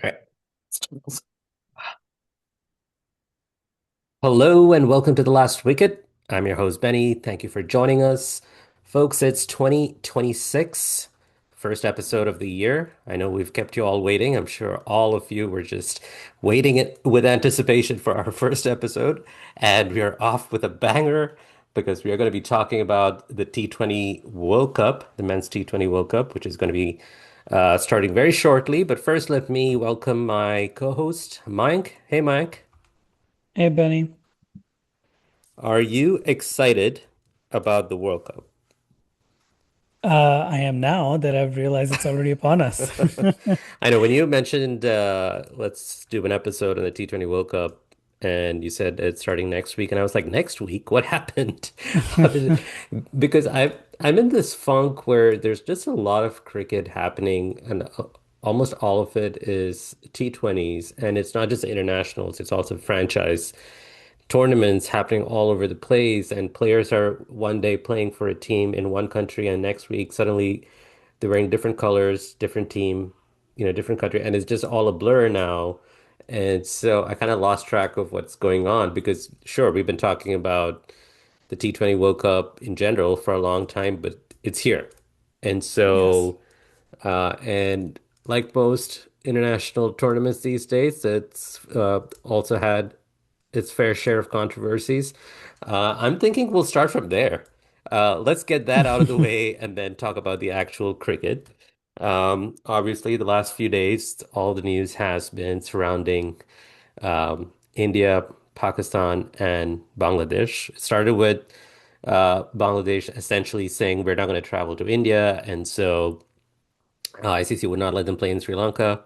Right. Hello and welcome to the Last Wicket. I'm your host, Benny. Thank you for joining us. Folks, it's 2026, first episode of the year. I know we've kept you all waiting. I'm sure all of you were just waiting it with anticipation for our first episode. And we are off with a banger because we are going to be talking about the T20 World Cup, the men's T20 World Cup, which is going to be starting very shortly. But first, let me welcome my co-host, Mayank. Hey, Mayank. Hey Benny, Are you excited about the World Cup? I am now that I've realized it's already upon us. I know when you mentioned let's do an episode on the T20 World Cup and you said it's starting next week and I was like, next week? What happened? How did it? Because I'm in this funk where there's just a lot of cricket happening and almost all of it is T20s and it's not just internationals, it's also franchise tournaments happening all over the place, and players are one day playing for a team in one country, and next week suddenly they're wearing different colors, different team, different country, and it's just all a blur now. And so I kind of lost track of what's going on because sure, we've been talking about the T20 World Cup in general for a long time, but it's here. And Yes. so and like most international tournaments these days, it's also had its fair share of controversies. I'm thinking we'll start from there. Let's get that out of the way and then talk about the actual cricket. Obviously, the last few days, all the news has been surrounding India, Pakistan, and Bangladesh. It started with Bangladesh essentially saying we're not going to travel to India, and so ICC would not let them play in Sri Lanka.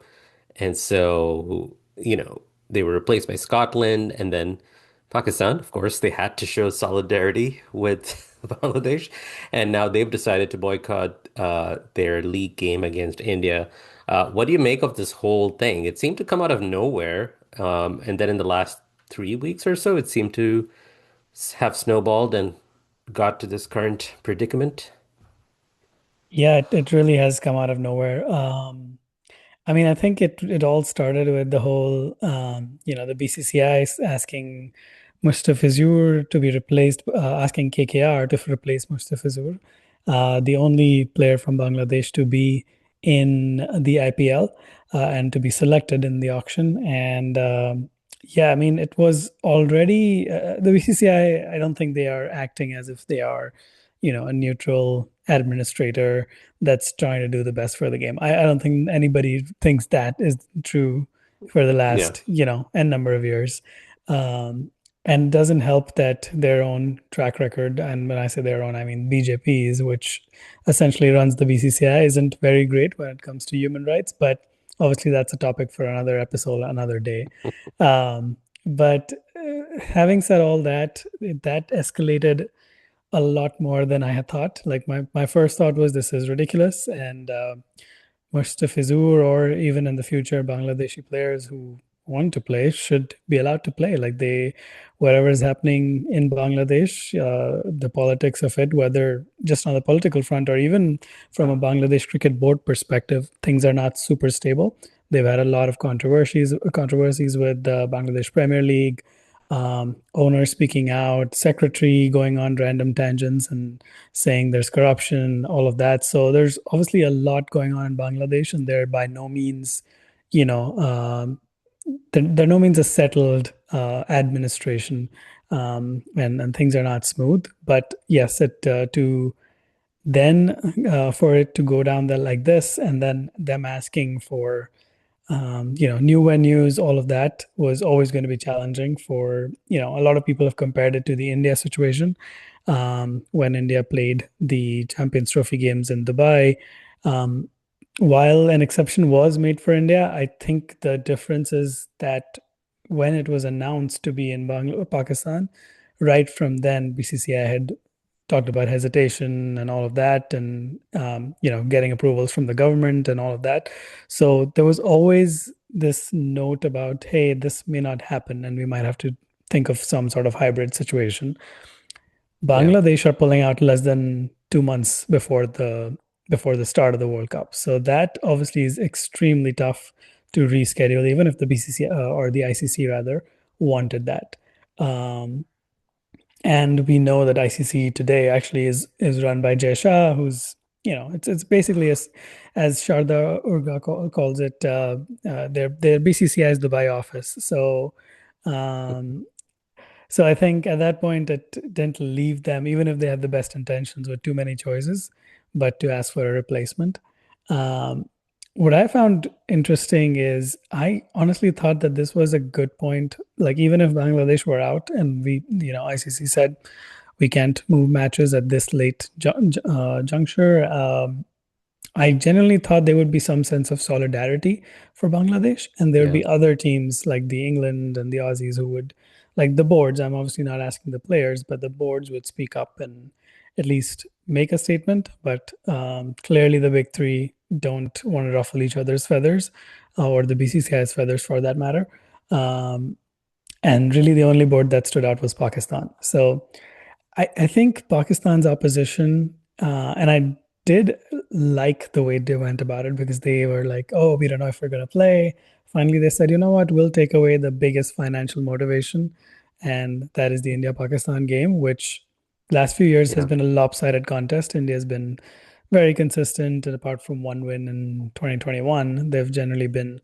And so, they were replaced by Scotland and then Pakistan. Of course, they had to show solidarity with Bangladesh. And now they've decided to boycott their league game against India. What do you make of this whole thing? It seemed to come out of nowhere. And then in the last 3 weeks or so, it seemed to have snowballed and got to this current predicament. Yeah, it really has come out of nowhere. I mean, I think it all started with the whole, the BCCI asking Mustafizur to be replaced, asking KKR to replace Mustafizur, the only player from Bangladesh to be in the IPL and to be selected in the auction. And yeah, I mean, it was already the BCCI. I don't think they are acting as if they are, a neutral administrator that's trying to do the best for the game. I don't think anybody thinks that is true for the Yeah. last, n number of years. Um, and doesn't help that their own track record, and when I say their own, I mean BJP's, which essentially runs the BCCI, isn't very great when it comes to human rights. But obviously, that's a topic for another episode, another day. But having said all that, that escalated a lot more than I had thought. Like my first thought was this is ridiculous, and Mustafizur or even in the future Bangladeshi players who want to play should be allowed to play. Like whatever is happening in Bangladesh, the politics of it, whether just on the political front or even from a Bangladesh cricket board perspective, things are not super stable. They've had a lot of controversies with the Bangladesh Premier League, owner speaking out, secretary going on random tangents and saying there's corruption, all of that. So there's obviously a lot going on in Bangladesh, and they're by no means, you know, they're no means a settled administration, and things are not smooth. But yes, to then for it to go down there like this, and then them asking for new venues, all of that was always going to be challenging for, a lot of people have compared it to the India situation when India played the Champions Trophy games in Dubai. Um, while an exception was made for India, I think the difference is that when it was announced to be in Pakistan, right from then, BCCI had talked about hesitation and all of that, and getting approvals from the government and all of that. So there was always this note about, hey, this may not happen, and we might have to think of some sort of hybrid situation. Yeah. Bangladesh are pulling out less than 2 months before the start of the World Cup. So that obviously is extremely tough to reschedule, even if the BCC or the ICC rather wanted that. Um, and we know that ICC today actually is run by Jay Shah, who's it's basically as Sharda Urga calls it, their BCCI is Dubai office. Um, so I think at that point it didn't leave them, even if they had the best intentions, with too many choices, but to ask for a replacement. Um, what I found interesting is I honestly thought that this was a good point. Like even if Bangladesh were out and ICC said we can't move matches at this late juncture, I genuinely thought there would be some sense of solidarity for Bangladesh, and there would Yeah. be other teams like the England and the Aussies who would, like the boards. I'm obviously not asking the players, but the boards would speak up and at least make a statement. But clearly, the big three don't want to ruffle each other's feathers, or the BCCI's feathers for that matter. Um, and really, the only board that stood out was Pakistan. So I think Pakistan's opposition, and I did like the way they went about it because they were like, oh, we don't know if we're going to play. Finally, they said, you know what, we'll take away the biggest financial motivation, and that is the India-Pakistan game, which last few years has Yeah. been a lopsided contest. India's been very consistent, and apart from one win in 2021, they've generally been,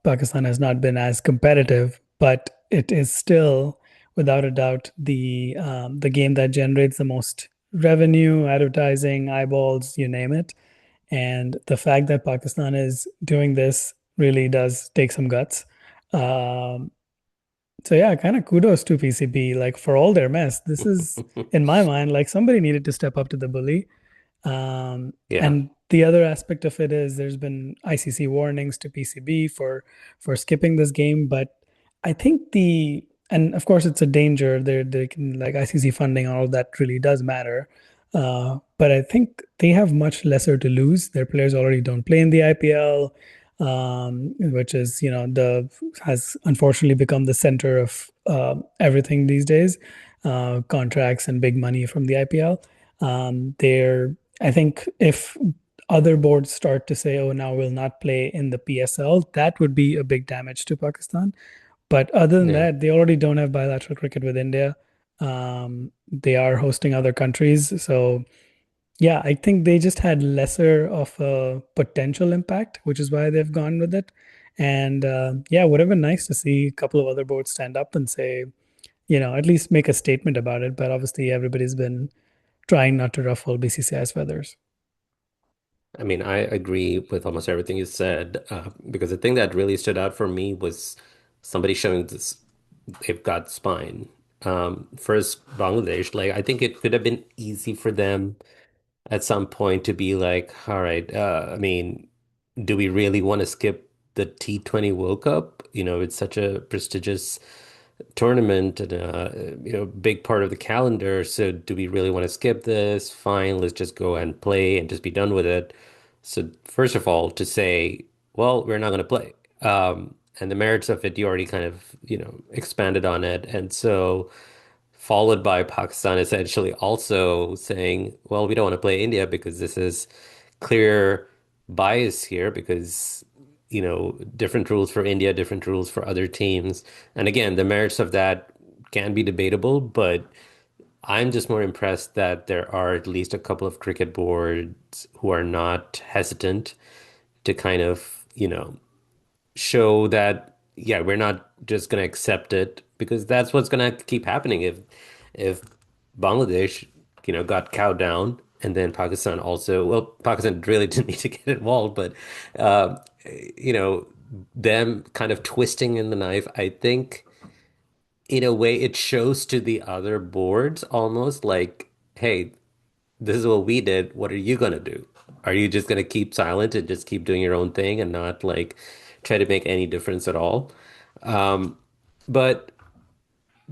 Pakistan has not been as competitive, but it is still without a doubt the game that generates the most revenue, advertising, eyeballs, you name it. And the fact that Pakistan is doing this really does take some guts. Um, so yeah, kind of kudos to PCB, like for all their mess. This is, in my mind, like somebody needed to step up to the bully. Yeah. And the other aspect of it is there's been ICC warnings to PCB for skipping this game, but I think and of course it's a danger. They can, like, ICC funding, all of that really does matter. But I think they have much lesser to lose. Their players already don't play in the IPL, which is the has unfortunately become the center of everything these days. Contracts and big money from the IPL. They're I think if other boards start to say, oh, now we'll not play in the PSL, that would be a big damage to Pakistan. But other than Yeah. that, they already don't have bilateral cricket with India. They are hosting other countries. So, yeah, I think they just had lesser of a potential impact, which is why they've gone with it. And yeah, would have been nice to see a couple of other boards stand up and say, at least make a statement about it. But obviously, everybody's been trying not to ruffle BCCI's feathers. I mean, I agree with almost everything you said, because the thing that really stood out for me was somebody showing this they've got spine. First, Bangladesh, like I think it could have been easy for them at some point to be like, all right, I mean, do we really want to skip the T20 World Cup? You know, it's such a prestigious tournament and big part of the calendar. So do we really want to skip this? Fine, let's just go and play and just be done with it. So first of all, to say, well, we're not going to play. And the merits of it, you already kind of, expanded on it. And so followed by Pakistan essentially also saying, well, we don't want to play India because this is clear bias here because, different rules for India, different rules for other teams. And again, the merits of that can be debatable, but I'm just more impressed that there are at least a couple of cricket boards who are not hesitant to kind of, show that, yeah, we're not just going to accept it because that's what's going to keep happening if Bangladesh, got cowed down and then Pakistan also, well, Pakistan really didn't need to get involved, but uh, you know, them kind of twisting in the knife, I think in a way it shows to the other boards almost like, hey, this is what we did. What are you gonna do? Are you just gonna keep silent and just keep doing your own thing and not like try to make any difference at all? But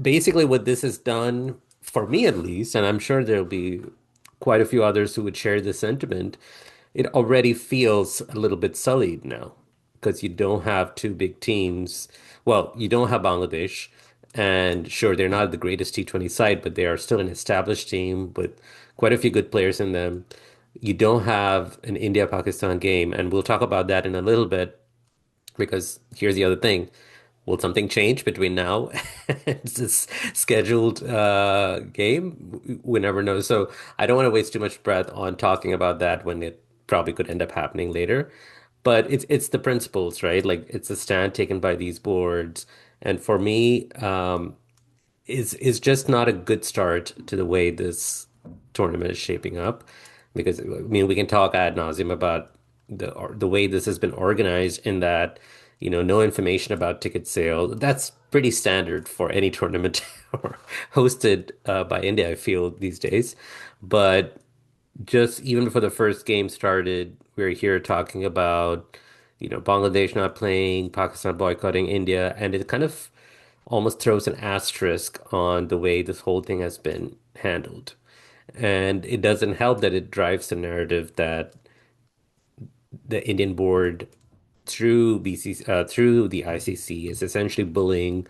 basically, what this has done for me at least, and I'm sure there'll be quite a few others who would share this sentiment, it already feels a little bit sullied now because you don't have two big teams. Well, you don't have Bangladesh, and sure, they're not the greatest T20 side, but they are still an established team with quite a few good players in them. You don't have an India-Pakistan game, and we'll talk about that in a little bit. Because here's the other thing. Will something change between now and this scheduled game? We never know. So I don't want to waste too much breath on talking about that when it probably could end up happening later. But it's the principles, right? Like it's a stand taken by these boards. And for me, is just not a good start to the way this tournament is shaping up. Because I mean, we can talk ad nauseum about the way this has been organized in that, no information about ticket sale. That's pretty standard for any tournament or hosted by India, I feel these days. But just even before the first game started, we were here talking about, Bangladesh not playing, Pakistan boycotting India, and it kind of almost throws an asterisk on the way this whole thing has been handled. And it doesn't help that it drives the narrative that the Indian board through the ICC is essentially bullying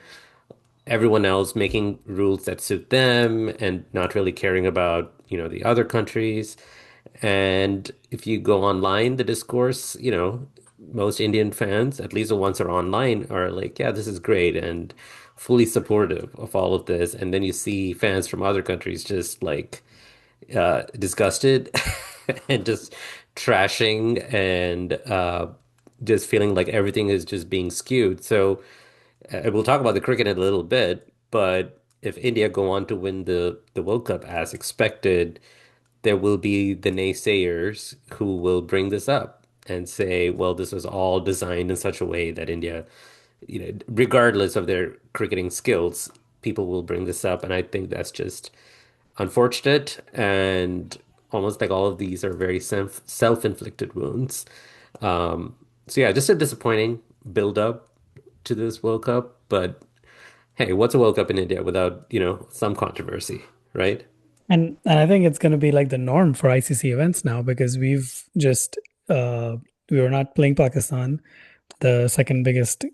everyone else, making rules that suit them and not really caring about, the other countries. And if you go online, the discourse, most Indian fans, at least the ones that are online, are like, yeah, this is great and fully supportive of all of this. And then you see fans from other countries just like disgusted and just trashing and just feeling like everything is just being skewed. So we'll talk about the cricket in a little bit, but if India go on to win the World Cup as expected, there will be the naysayers who will bring this up and say, well, this was all designed in such a way that India, regardless of their cricketing skills, people will bring this up. And I think that's just unfortunate and almost like all of these are very self-inflicted wounds. Um, so yeah, just a disappointing build up to this World Cup, but hey, what's a World Cup in India without, some controversy, right? And I think it's going to be like the norm for ICC events now because we've just we were not playing Pakistan, the second biggest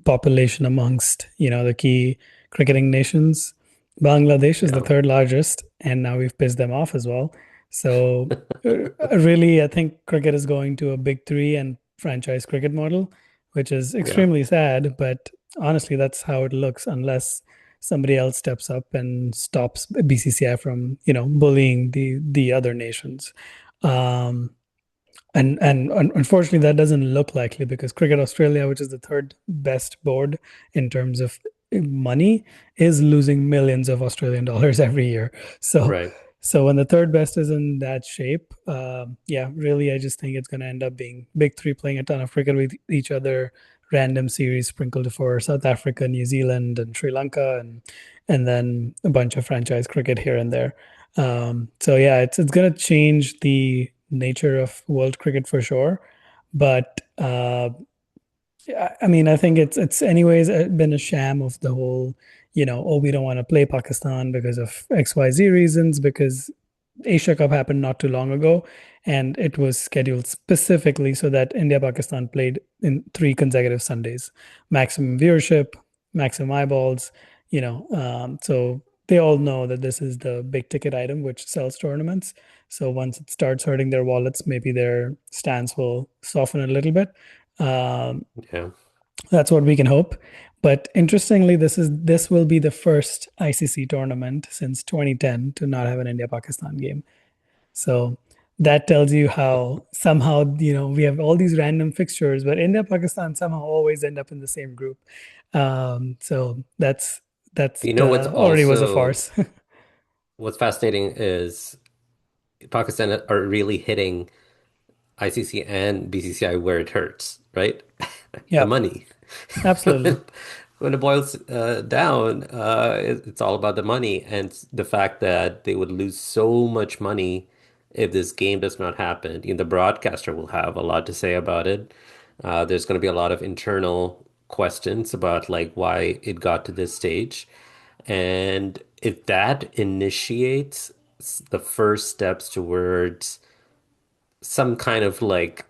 population amongst, the key cricketing nations. Bangladesh is the Yeah, third largest, and now we've pissed them off as well. So, really, I think cricket is going to a big three and franchise cricket model, which is yeah, extremely sad. But honestly, that's how it looks, unless somebody else steps up and stops BCCI from, bullying the other nations. Um, and unfortunately, that doesn't look likely because Cricket Australia, which is the third best board in terms of money, is losing millions of Australian dollars every year. So, right. so when the third best is in that shape, yeah, really, I just think it's going to end up being big three playing a ton of cricket with each other, random series sprinkled for South Africa, New Zealand, and Sri Lanka, and then a bunch of franchise cricket here and there. So yeah, it's going to change the nature of world cricket for sure. But yeah, I mean, I think it's anyways been a sham of the whole, oh, we don't want to play Pakistan because of XYZ reasons, because Asia Cup happened not too long ago, and it was scheduled specifically so that India Pakistan played in three consecutive Sundays, maximum viewership, maximum eyeballs, so they all know that this is the big ticket item which sells tournaments. So once it starts hurting their wallets, maybe their stance will soften a little bit. Um, Yeah. that's what we can hope. But interestingly, this will be the first ICC tournament since 2010 to not have an India Pakistan game. So that tells you how somehow, we have all these random fixtures, but India Pakistan somehow always end up in the same group. So that's You know what's already was a also farce. what's fascinating is Pakistan are really hitting ICC and BCCI where it hurts, right? The Yeah, money. absolutely. When when it boils down, it's all about the money and the fact that they would lose so much money if this game does not happen. The broadcaster will have a lot to say about it. There's going to be a lot of internal questions about like why it got to this stage. And if that initiates the first steps towards some kind of like,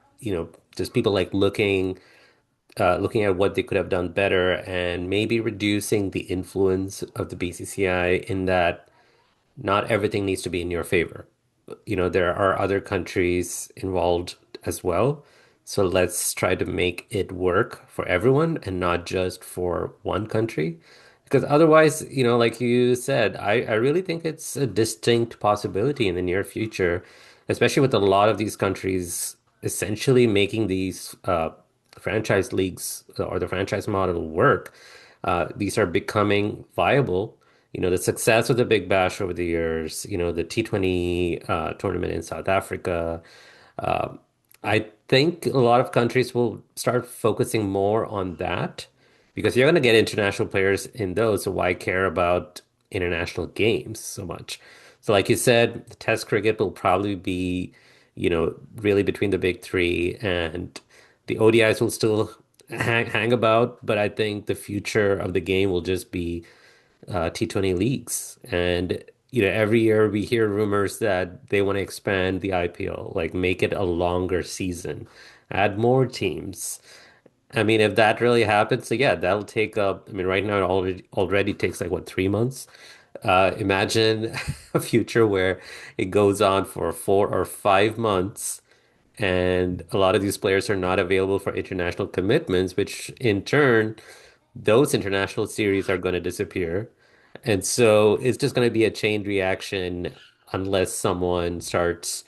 just people like looking at what they could have done better and maybe reducing the influence of the BCCI in that not everything needs to be in your favor. There are other countries involved as well. So let's try to make it work for everyone and not just for one country. Because otherwise, like you said, I really think it's a distinct possibility in the near future, especially with a lot of these countries essentially making these franchise leagues or the franchise model work. These are becoming viable. The success of the Big Bash over the years, the T20 tournament in South Africa. Uh, I think a lot of countries will start focusing more on that because you're going to get international players in those. So why care about international games so much? So, like you said, the Test cricket will probably be, really between the big three, and the ODIs will still hang about. But I think the future of the game will just be T20 leagues. And, every year we hear rumors that they want to expand the IPL, like make it a longer season, add more teams. I mean, if that really happens, so yeah, that'll take up. I mean, right now it already takes like what, 3 months? Imagine a future where it goes on for 4 or 5 months, and a lot of these players are not available for international commitments, which in turn, those international series are going to disappear. And so it's just going to be a chain reaction unless someone starts,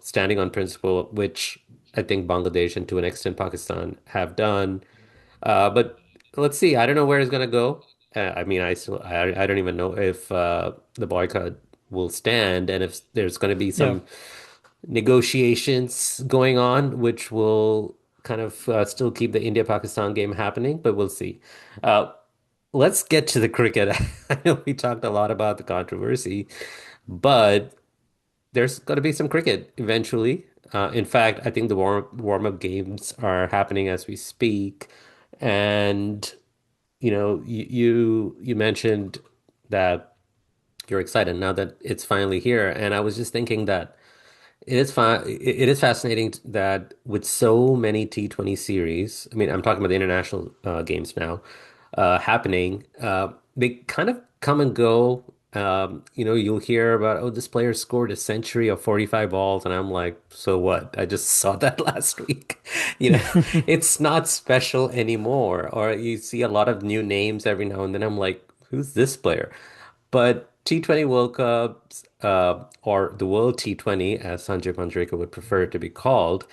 standing on principle, which I think Bangladesh and to an extent Pakistan have done. But let's see. I don't know where it's going to go. I mean, I don't even know if the boycott will stand and if there's going to be Yeah. some negotiations going on, which will kind of still keep the India-Pakistan game happening, but we'll see. Uh, let's get to the cricket. I know we talked a lot about the controversy, but there's going to be some cricket eventually. In fact, I think the warm-up games are happening as we speak. And you mentioned that you're excited now that it's finally here. And I was just thinking that it is fascinating that with so many T20 series, I mean, I'm talking about the international games now, happening, they kind of come and go. You'll hear about, oh, this player scored a century of 45 balls, and I'm like, so what? I just saw that last week. You know, it's not special anymore. Or you see a lot of new names every now and then. I'm like, who's this player? But T20 World Cups, or the World T20, as Sanjay Manjrekar would prefer it to be called,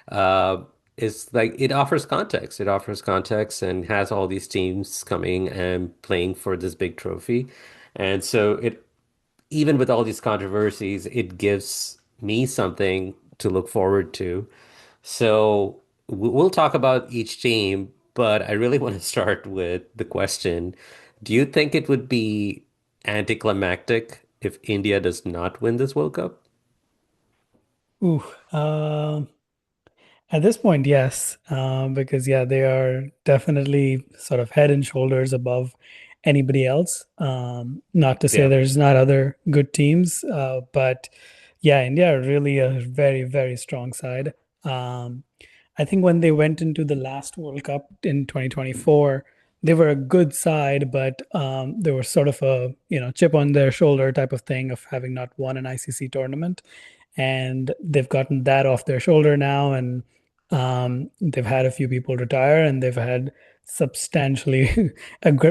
uh, is like it offers context. It offers context and has all these teams coming and playing for this big trophy. And so even with all these controversies, it gives me something to look forward to. So we'll talk about each team, but I really want to start with the question, do you think it would be anticlimactic if India does not win this World Cup? Ooh, at this point, yes, because yeah, they are definitely sort of head and shoulders above anybody else. Not to say Yeah, there's not other good teams, but yeah, India are really a very, very strong side. Um, I think when they went into the last World Cup in 2024, they were a good side, but there was sort of a chip on their shoulder type of thing of having not won an ICC tournament, and they've gotten that off their shoulder now, and they've had a few people retire, and they've had substantially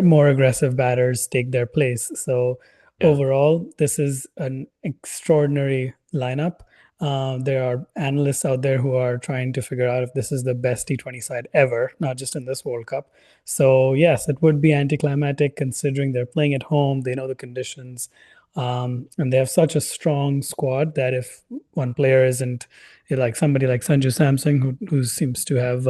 more aggressive batters take their place. So yeah. overall, this is an extraordinary lineup. There are analysts out there who are trying to figure out if this is the best T20 side ever, not just in this World Cup. So, yes, it would be anticlimactic considering they're playing at home, they know the conditions, and they have such a strong squad that if one player isn't like somebody like Sanju Samsung, who seems to have,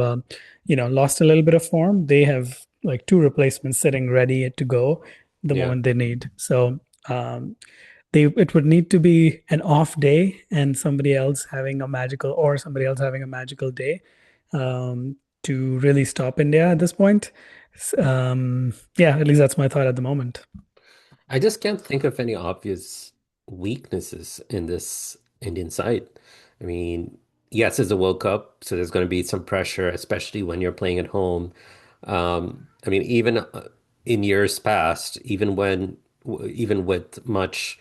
lost a little bit of form, they have like two replacements sitting ready to go the Yeah. moment they need. So, they it would need to be an off day and somebody else having a magical day to really stop India at this point. Yeah, at least that's my thought at the moment. I just can't think of any obvious weaknesses in this Indian side. I mean, yes, it's a World Cup, so there's going to be some pressure, especially when you're playing at home. I mean, even in years past, even with much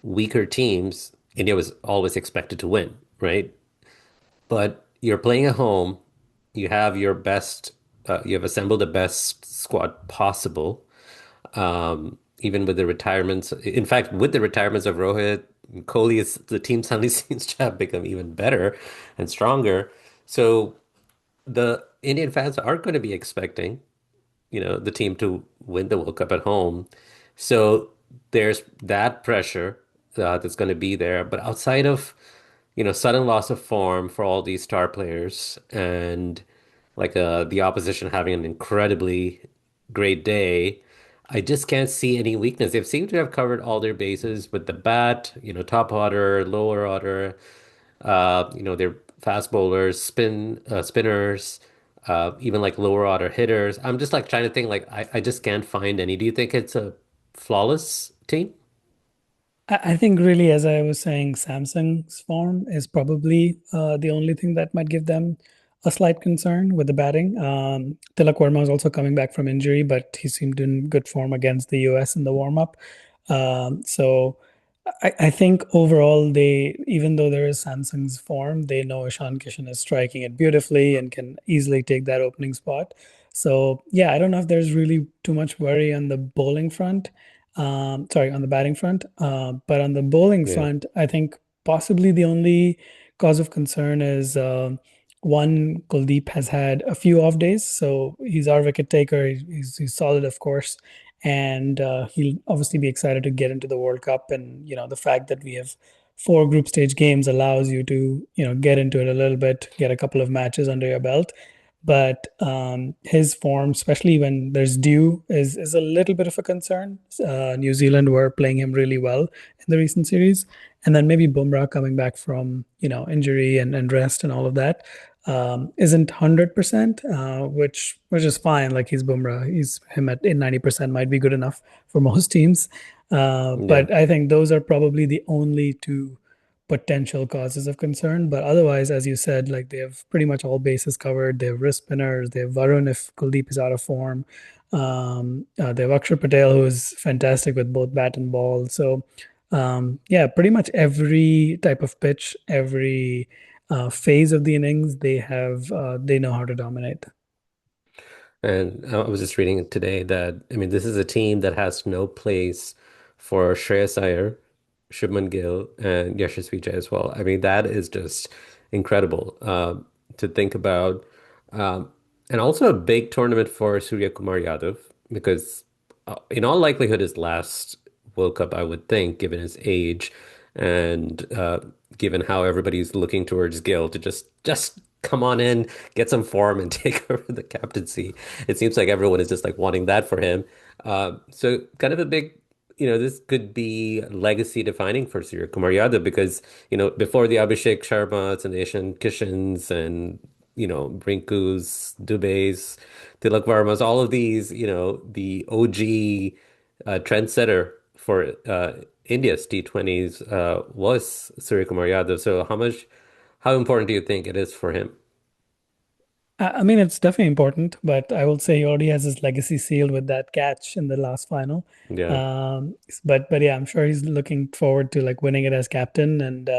weaker teams, India was always expected to win, right? But you're playing at home. You have your best. You have assembled the best squad possible. Even with the retirements. In fact, with the retirements of Rohit, Kohli, is the team suddenly seems to have become even better and stronger. So the Indian fans are going to be expecting, the team to win the World Cup at home. So there's that pressure that's going to be there. But outside of, sudden loss of form for all these star players and like the opposition having an incredibly great day, I just can't see any weakness. They've seemed to have covered all their bases with the bat, top order, lower order, their fast bowlers, spinners, even like lower order hitters. I'm just like trying to think like I just can't find any. Do you think it's a flawless team? I think really, as I was saying, Samsung's form is probably the only thing that might give them a slight concern with the batting. Tilak Verma is also coming back from injury, but he seemed in good form against the US in the warm-up. So I think overall, even though there is Samsung's form, they know Ishan Kishan is striking it beautifully and can easily take that opening spot. So yeah, I don't know if there's really too much worry on the bowling front. Sorry, on the batting front. But on the bowling Yeah. front, I think possibly the only cause of concern is one, Kuldeep has had a few off days. So he's our wicket taker. He's solid, of course. And he'll obviously be excited to get into the World Cup. And, the fact that we have four group stage games allows you to, get into it a little bit, get a couple of matches under your belt. But his form, especially when there's dew, is a little bit of a concern. New Zealand were playing him really well in the recent series, and then maybe Bumrah coming back from injury and rest and all of that isn't 100%, which is fine. Like he's Bumrah, he's him at in 90% might be good enough for most teams. Yeah. But I think those are probably the only two potential causes of concern. But otherwise, as you said, like they have pretty much all bases covered. They have wrist spinners. They have Varun if Kuldeep is out of form. They have Akshar Patel, who is fantastic with both bat and ball. So, yeah, pretty much every type of pitch, every phase of the innings, they know how to dominate. And I was just reading today that, I mean, this is a team that has no place for Shreyas Iyer, Shubman Gill, and Yashasvi Jay as well. I mean, that is just incredible to think about. Um, and also a big tournament for Surya Kumar Yadav, because in all likelihood, his last World Cup, I would think, given his age and given how everybody's looking towards Gill to just come on in, get some form, and take over the captaincy. It seems like everyone is just like wanting that for him. So kind of a big, this could be legacy defining for Surya Kumar Yadav because, before the Abhishek Sharmas and the Ishan Kishans and, Rinkus, Dubes, Tilak Varmas, all of these, the OG trendsetter for India's T20s was Surya Kumar Yadav. So how important do you think it is for him? I mean, it's definitely important, but I will say he already has his legacy sealed with that catch in the last final. Yeah. But yeah, I'm sure he's looking forward to like winning it as captain. And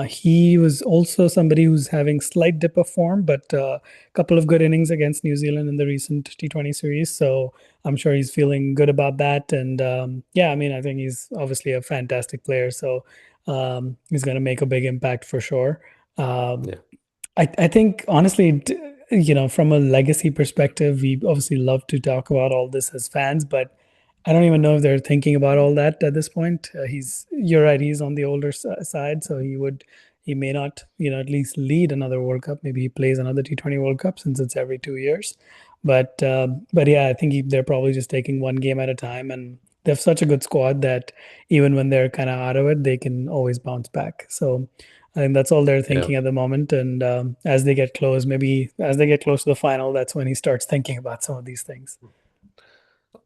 he was also somebody who's having slight dip of form, but a couple of good innings against New Zealand in the recent T20 series. So I'm sure he's feeling good about that. And yeah, I mean, I think he's obviously a fantastic player. So he's going to make a big impact for sure. Um, Yeah. I think honestly, from a legacy perspective, we obviously love to talk about all this as fans, but I don't even know if they're thinking about all that at this point. You're right, he's on the older side, so he may not, at least lead another World Cup. Maybe he plays another T20 World Cup since it's every 2 years. But yeah, I think they're probably just taking one game at a time, and they have such a good squad that even when they're kind of out of it, they can always bounce back. So I think that's all they're Yeah. thinking at the moment. And as they get close, maybe as they get close to the final, that's when he starts thinking about some of these things.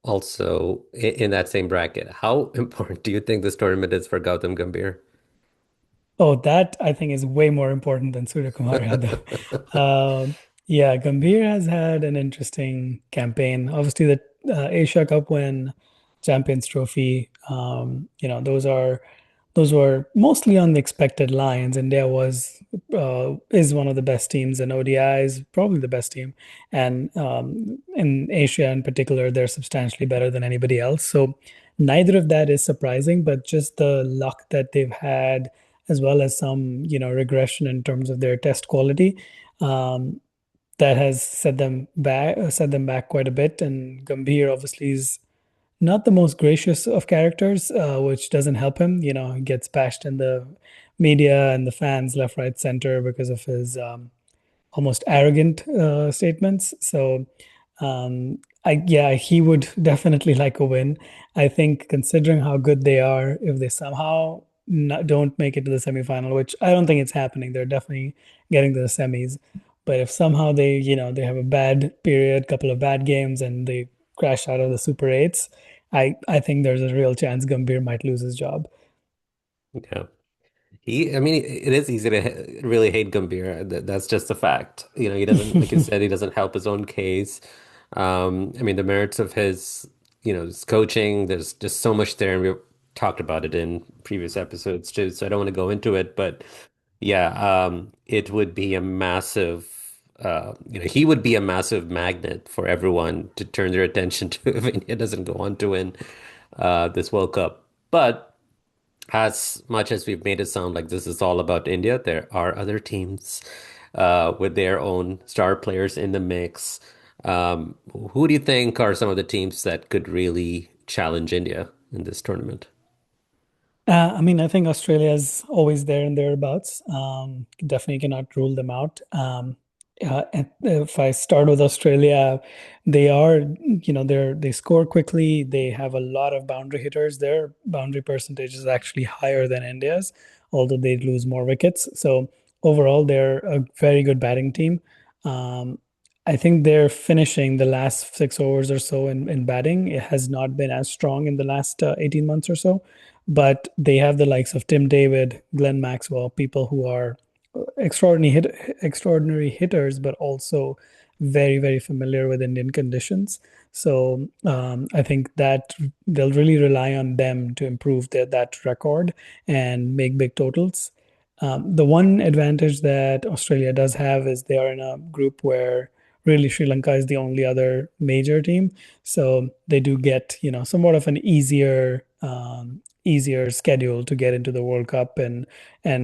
Also, in that same bracket, how important do you think this tournament is for Gautam Gambhir? Oh, that I think is way more important than Surya Kumar Yadav. Yeah, Gambhir has had an interesting campaign. Obviously, the Asia Cup win, Champions Trophy, those are those were mostly on the expected lines. India was is one of the best teams in ODIs, probably the best team, and in Asia in particular, they're substantially better than anybody else. So neither of that is surprising, but just the luck that they've had, as well as some regression in terms of their test quality. Um, that has set them back quite a bit. And Gambhir obviously is not the most gracious of characters, which doesn't help him. He gets bashed in the media and the fans left, right, center because of his almost arrogant statements. So, yeah, he would definitely like a win. I think considering how good they are, if they somehow not, don't make it to the semifinal, which I don't think it's happening, they're definitely getting to the semis. But if somehow they have a bad period, couple of bad games, and they crash out of the Super Eights, I think there's a real chance Gambhir might lose his job. Yeah. I mean, it is easy to really hate Gambhir. That's just a fact. He doesn't, like you said, he doesn't help his own case. I mean, the merits of his coaching, there's just so much there, and we've talked about it in previous episodes too, so I don't want to go into it, but yeah, it would be a he would be a massive magnet for everyone to turn their attention to if India doesn't go on to win this World Cup. But as much as we've made it sound like this is all about India, there are other teams with their own star players in the mix. Who do you think are some of the teams that could really challenge India in this tournament? I mean, I think Australia is always there and thereabouts. Definitely cannot rule them out. And if I start with Australia, they score quickly. They have a lot of boundary hitters. Their boundary percentage is actually higher than India's, although they lose more wickets. So overall, they're a very good batting team. Um, I think they're finishing the last 6 overs or so in batting. It has not been as strong in the last 18 months or so, but they have the likes of Tim David, Glenn Maxwell, people who are extraordinary hitters, but also very, very familiar with Indian conditions. So I think that they'll really rely on them to improve that record and make big totals. The one advantage that Australia does have is they are in a group where really Sri Lanka is the only other major team. So they do get, somewhat of an easier schedule to get into the World Cup and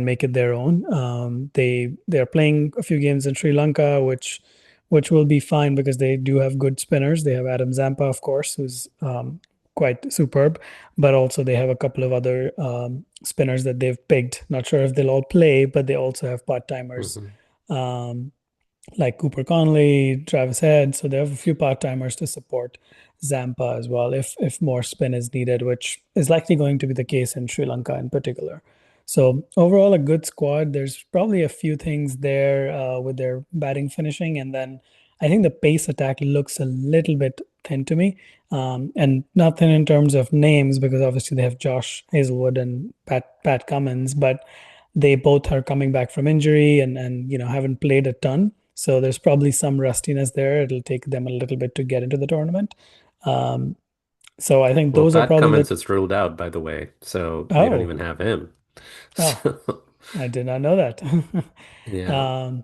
make it their own. They're playing a few games in Sri Lanka, which will be fine because they do have good spinners. They have Adam Zampa, of course, who's quite superb, but also they have a couple of other spinners that they've picked. Not sure if they'll all play, but they also have part timers. Hmm. Um, like Cooper Conley, Travis Head. So they have a few part timers to support Zampa as well if more spin is needed, which is likely going to be the case in Sri Lanka in particular. So overall, a good squad. There's probably a few things there with their batting finishing, and then I think the pace attack looks a little bit thin to me, and not thin in terms of names because obviously they have Josh Hazelwood and Pat Cummins, but they both are coming back from injury and haven't played a ton. So there's probably some rustiness there. It'll take them a little bit to get into the tournament. Um, so I think Well, those are Pat probably Cummins the. is ruled out, by the way, so they don't Oh, even have him. oh, So, I did not know that. yeah. um,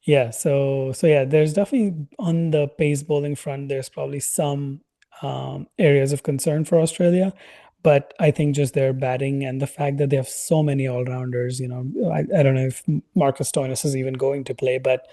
Yeah, so yeah, there's definitely on the pace bowling front, there's probably some areas of concern for Australia, but I think just their batting and the fact that they have so many all-rounders, I don't know if Marcus Stoinis is even going to play, but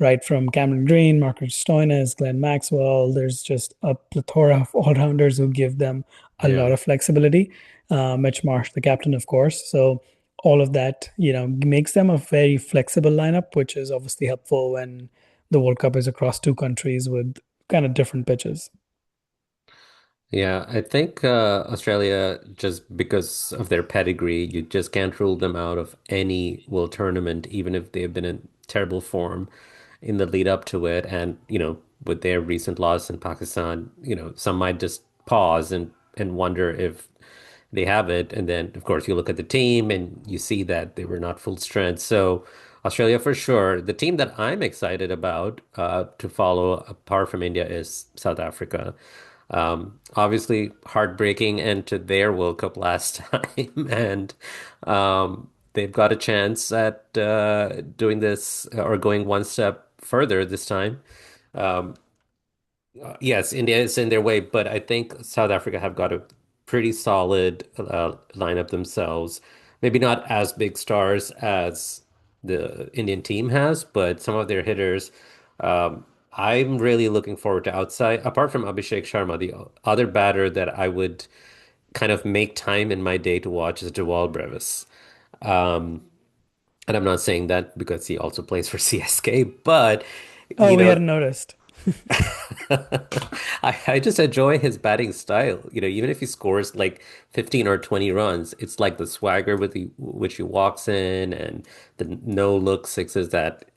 right from Cameron Green, Marcus Stoinis, Glenn Maxwell, there's just a plethora of all-rounders who give them a lot Yeah. of flexibility. Mitch Marsh, the captain, of course. So all of that, makes them a very flexible lineup, which is obviously helpful when the World Cup is across two countries with kind of different pitches. Yeah, I think Australia, just because of their pedigree, you just can't rule them out of any world tournament, even if they've been in terrible form in the lead up to it. And, with their recent loss in Pakistan, some might just pause and wonder if they have it. And then, of course, you look at the team and you see that they were not full strength. So Australia for sure. The team that I'm excited about to follow apart from India is South Africa. Obviously, heartbreaking end to their World Cup last time, and they've got a chance at doing this or going one step further this time. Um, yes, India is in their way, but I think South Africa have got a pretty solid lineup themselves. Maybe not as big stars as the Indian team has, but some of their hitters. I'm really looking forward to outside. Apart from Abhishek Sharma, the other batter that I would kind of make time in my day to watch is Dewal Brevis. Um, and I'm not saying that because he also plays for CSK, but Oh, you we know, hadn't noticed. I just enjoy his batting style. Even if he scores like 15 or 20 runs, it's like the swagger with which he walks in and the no look sixes that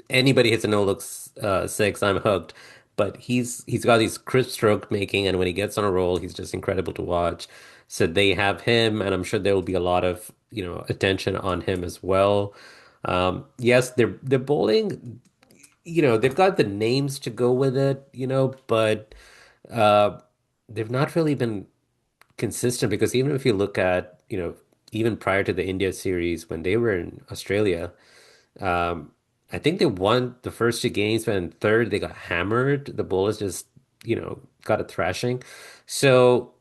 anybody hits a no look six, I'm hooked. But he's got these crisp stroke making, and when he gets on a roll, he's just incredible to watch. So they have him, and I'm sure there will be a lot of attention on him as well. Yes, they're bowling. They've got the names to go with it, but uh, they've not really been consistent because even if you look at, even prior to the India series when they were in Australia, um, I think they won the first two games, but in third they got hammered. The Bulls just, got a thrashing. So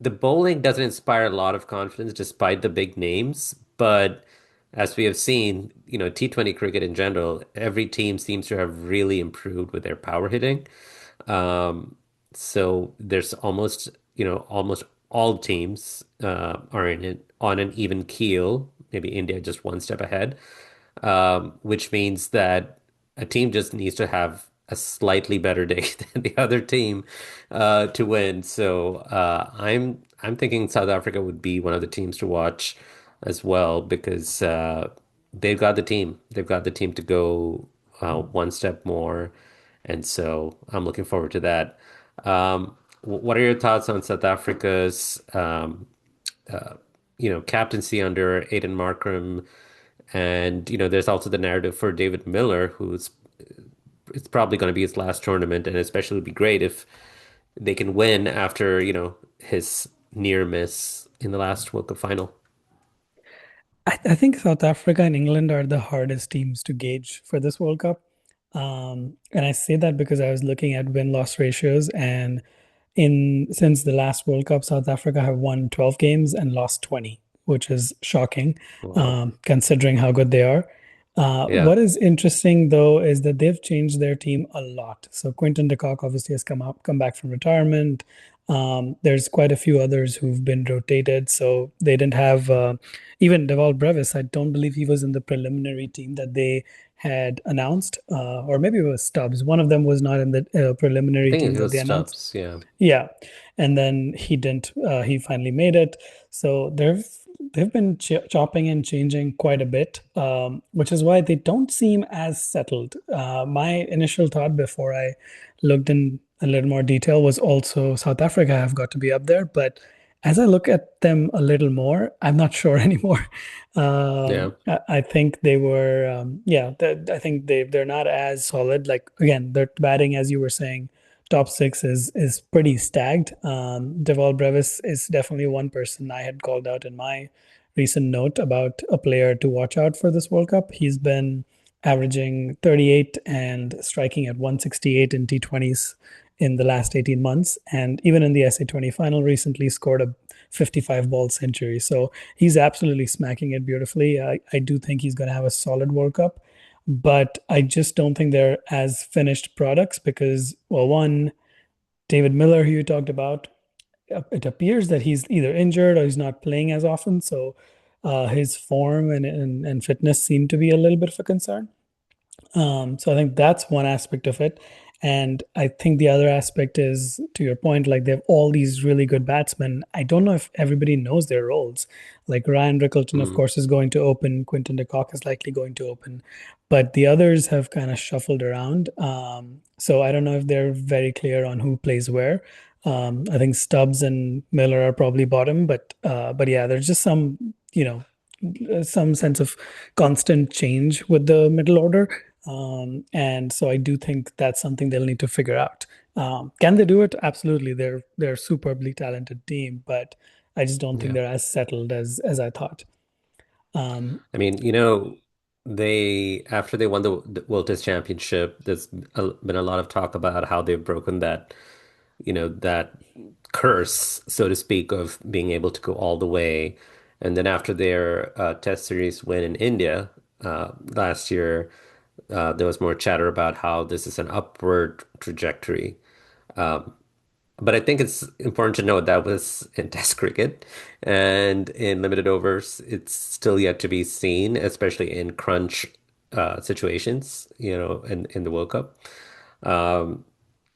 the bowling doesn't inspire a lot of confidence despite the big names, but as we have seen, T20 cricket in general, every team seems to have really improved with their power hitting. Um, so there's almost all teams are in it on an even keel. Maybe India just one step ahead, which means that a team just needs to have a slightly better day than the other team to win. So I'm thinking South Africa would be one of the teams to watch as well because they've got the team. They've got the team to go one step more, and so I'm looking forward to that. What are your thoughts on South Africa's uh, captaincy under Aiden Markram? And there's also the narrative for David Miller, who's it's probably going to be his last tournament, and especially would be great if they can win after, his near miss in the last World Cup final. I think South Africa and England are the hardest teams to gauge for this World Cup. And I say that because I was looking at win-loss ratios, and in since the last World Cup, South Africa have won 12 games and lost 20, which is shocking, Wow. considering how good they are. Yeah. What is interesting though is that they've changed their team a lot. So Quinton de Kock obviously has come back from retirement. There's quite a few others who've been rotated. So they didn't have even Deval Brevis. I don't believe he was in the preliminary team that they had announced, or maybe it was Stubbs. One of them was not in the I preliminary think team it that was they announced. Stubbs. Yeah. Yeah, and then he didn't. He finally made it. So they've been chopping and changing quite a bit, which is why they don't seem as settled. My initial thought before I looked in a little more detail was also South Africa have got to be up there, but as I look at them a little more, I'm not sure anymore. Yeah. I think they were, yeah, I think they're not as solid. Like again, their batting, as you were saying, top six is pretty stacked. Deval Brevis is definitely one person I had called out in my recent note about a player to watch out for this World Cup. He's been averaging 38 and striking at 168 in T20s in the last 18 months. And even in the SA20 final recently scored a 55 ball century. So he's absolutely smacking it beautifully. I do think he's going to have a solid World Cup, but I just don't think they're as finished products because, well, one, David Miller, who you talked about, it appears that he's either injured or he's not playing as often. So his form and fitness seem to be a little bit of a concern. So I think that's one aspect of it. And I think the other aspect is, to your point, like they have all these really good batsmen. I don't know if everybody knows their roles. Like Ryan Rickleton, of Mm. course, is going to open. Quinton de Kock is likely going to open. But the others have kind of shuffled around. So I don't know if they're very clear on who plays where. I think Stubbs and Miller are probably bottom, but yeah, there's just some, some sense of constant change with the middle order. And so I do think that's something they'll need to figure out. Can they do it? Absolutely. They're a superbly talented team, but I just don't think Yeah. they're as settled as I thought. Um, I mean, they after they won the World Test Championship, been a lot of talk about how they've broken that curse, so to speak, of being able to go all the way. And then after their Test series win in India last year, there was more chatter about how this is an upward trajectory. But I think it's important to note that was in Test cricket and in limited overs. It's still yet to be seen, especially in crunch situations, in the World Cup. Um,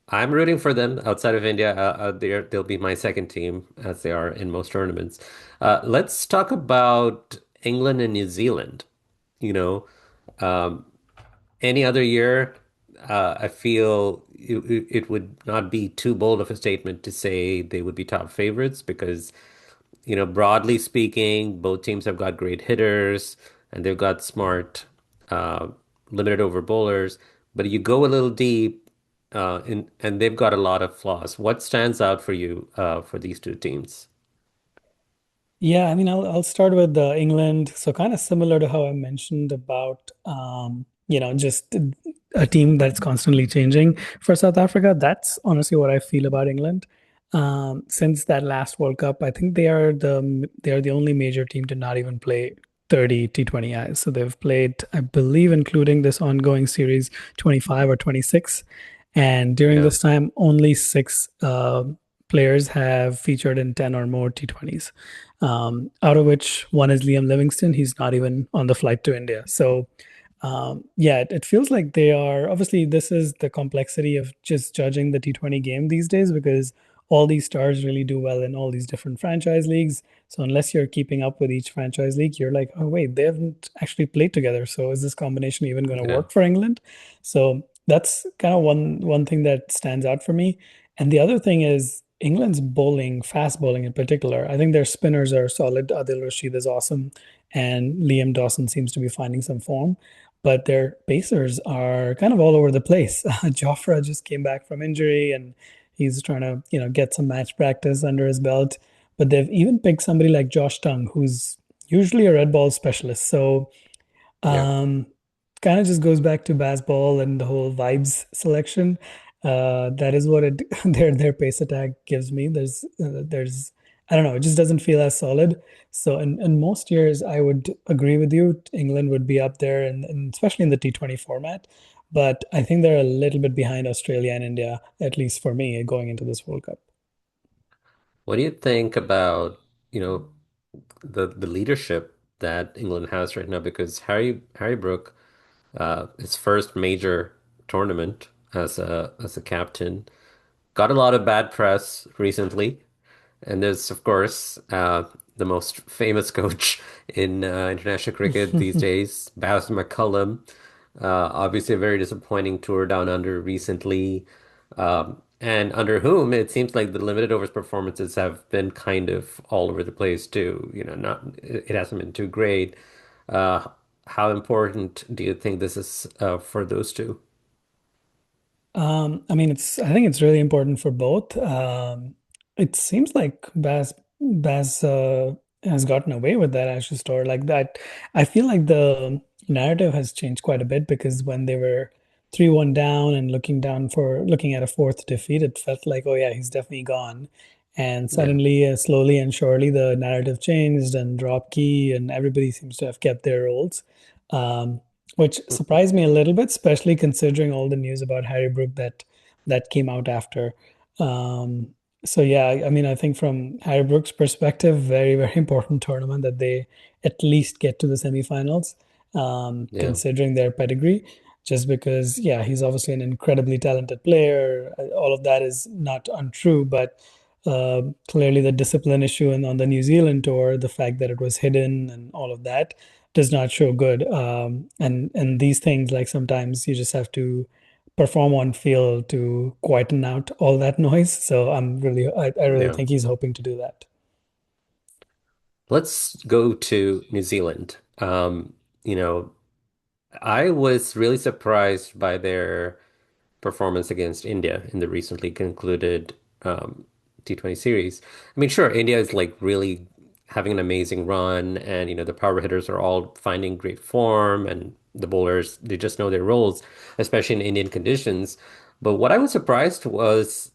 I'm rooting for them outside of India. They'll be my second team, as they are in most tournaments. Let's talk about England and New Zealand. You know, um, any other year, I feel it would not be too bold of a statement to say they would be top favorites because, broadly speaking, both teams have got great hitters and they've got smart, uh, limited over bowlers. But you go a little deep, and they've got a lot of flaws. What stands out for you, for these two teams? Yeah, I mean, I'll start with England. So kind of similar to how I mentioned about just a team that's constantly changing for South Africa. That's honestly what I feel about England. Since that last World Cup, I think they are the only major team to not even play 30 T20Is. So they've played, I believe, including this ongoing series, 25 or 26. And during Yeah. this time, only six players have featured in 10 or more T20s, out of which one is Liam Livingston. He's not even on the flight to India. So, yeah, it feels like they are obviously, this is the complexity of just judging the T20 game these days because all these stars really do well in all these different franchise leagues. So, unless you're keeping up with each franchise league, you're like, oh, wait, they haven't actually played together. So, is this combination even going to Yeah. work for England? So, that's kind of one thing that stands out for me. And the other thing is England's bowling, fast bowling in particular. I think their spinners are solid. Adil Rashid is awesome, and Liam Dawson seems to be finding some form. But their pacers are kind of all over the place. Jofra just came back from injury, and he's trying to get some match practice under his belt. But they've even picked somebody like Josh Tongue, who's usually a red ball specialist. So Yeah. um, kind of just goes back to baseball and the whole vibes selection. That is what it their pace attack gives me. There's I don't know, it just doesn't feel as solid. So in most years, I would agree with you. England would be up there, and especially in the T20 format. But I think they're a little bit behind Australia and India, at least for me, going into this World Cup. What do you think about, you know, the leadership that England has right now? Because Harry Brook, his first major tournament as a captain, got a lot of bad press recently. And there's, of course, the most famous coach in international cricket these days, Baz McCullum. Obviously, a very disappointing tour down under recently, and under whom it seems like the limited overs performances have been kind of all over the place too. Not it hasn't been too great. Uh, how important do you think this is for those two? I mean, I think it's really important for both. It seems like Baz has gotten away with that Ashes store like that. I feel like the narrative has changed quite a bit because when they were 3-1 down and looking at a fourth defeat, it felt like, oh yeah, he's definitely gone. And Yeah. suddenly, slowly and surely, the narrative changed and drop key, and everybody seems to have kept their roles. Um, which surprised me a little bit, especially considering all the news about Harry Brook that came out after. Um, so yeah, I mean, I think from Harry Brook's perspective, very, very important tournament that they at least get to the semifinals, Yeah. considering their pedigree. Just because, yeah, he's obviously an incredibly talented player. All of that is not untrue, but clearly the discipline issue and on the New Zealand tour, the fact that it was hidden and all of that does not show good. And these things, like sometimes you just have to perform on field to quieten out all that noise. So I really Yeah. think he's hoping to do that. Let's go to New Zealand. You know, I was really surprised by their performance against India in the recently concluded T20 series. I mean, sure, India is like really having an amazing run, and the power hitters are all finding great form, and the bowlers they just know their roles, especially in Indian conditions. But what I was surprised was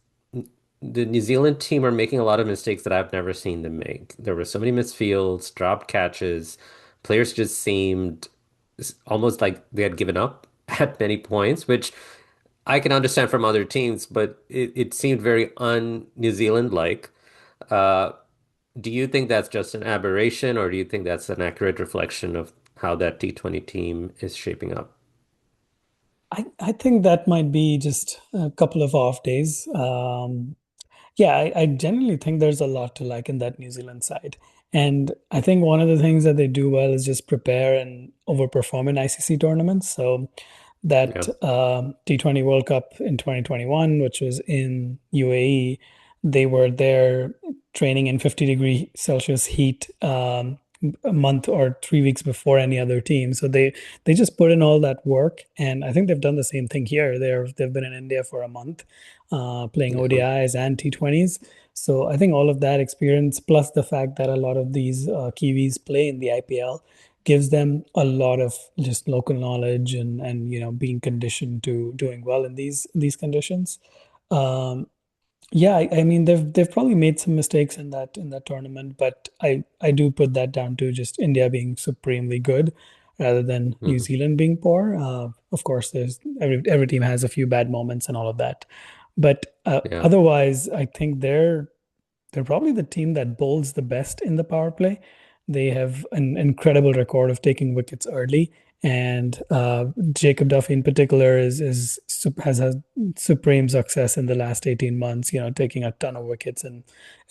the New Zealand team are making a lot of mistakes that I've never seen them make. There were so many misfields, dropped catches. Players just seemed almost like they had given up at many points, which I can understand from other teams, but it seemed very un-New Zealand-like. Uh, do you think that's just an aberration, or do you think that's an accurate reflection of how that T20 team is shaping up? I think that might be just a couple of off days. Yeah, I generally think there's a lot to like in that New Zealand side. And I think one of the things that they do well is just prepare and overperform in ICC tournaments. So that Yeah, T20 World Cup in 2021, which was in UAE, they were there training in 50-degree Celsius heat a month or 3 weeks before any other team. So they just put in all that work, and I think they've done the same thing here. They've been in India for a month, playing yeah, ODIs and T20s. So I think all of that experience, plus the fact that a lot of these Kiwis play in the IPL, gives them a lot of just local knowledge and being conditioned to doing well in these conditions. Um, yeah, I mean they've probably made some mistakes in that tournament, but I do put that down to just India being supremely good rather than New mhm, Zealand being poor. Of course, there's every team has a few bad moments and all of that, but yeah, otherwise, I think they're probably the team that bowls the best in the power play. They have an incredible record of taking wickets early, and Jacob Duffy in particular has had supreme success in the last 18 months. Taking a ton of wickets in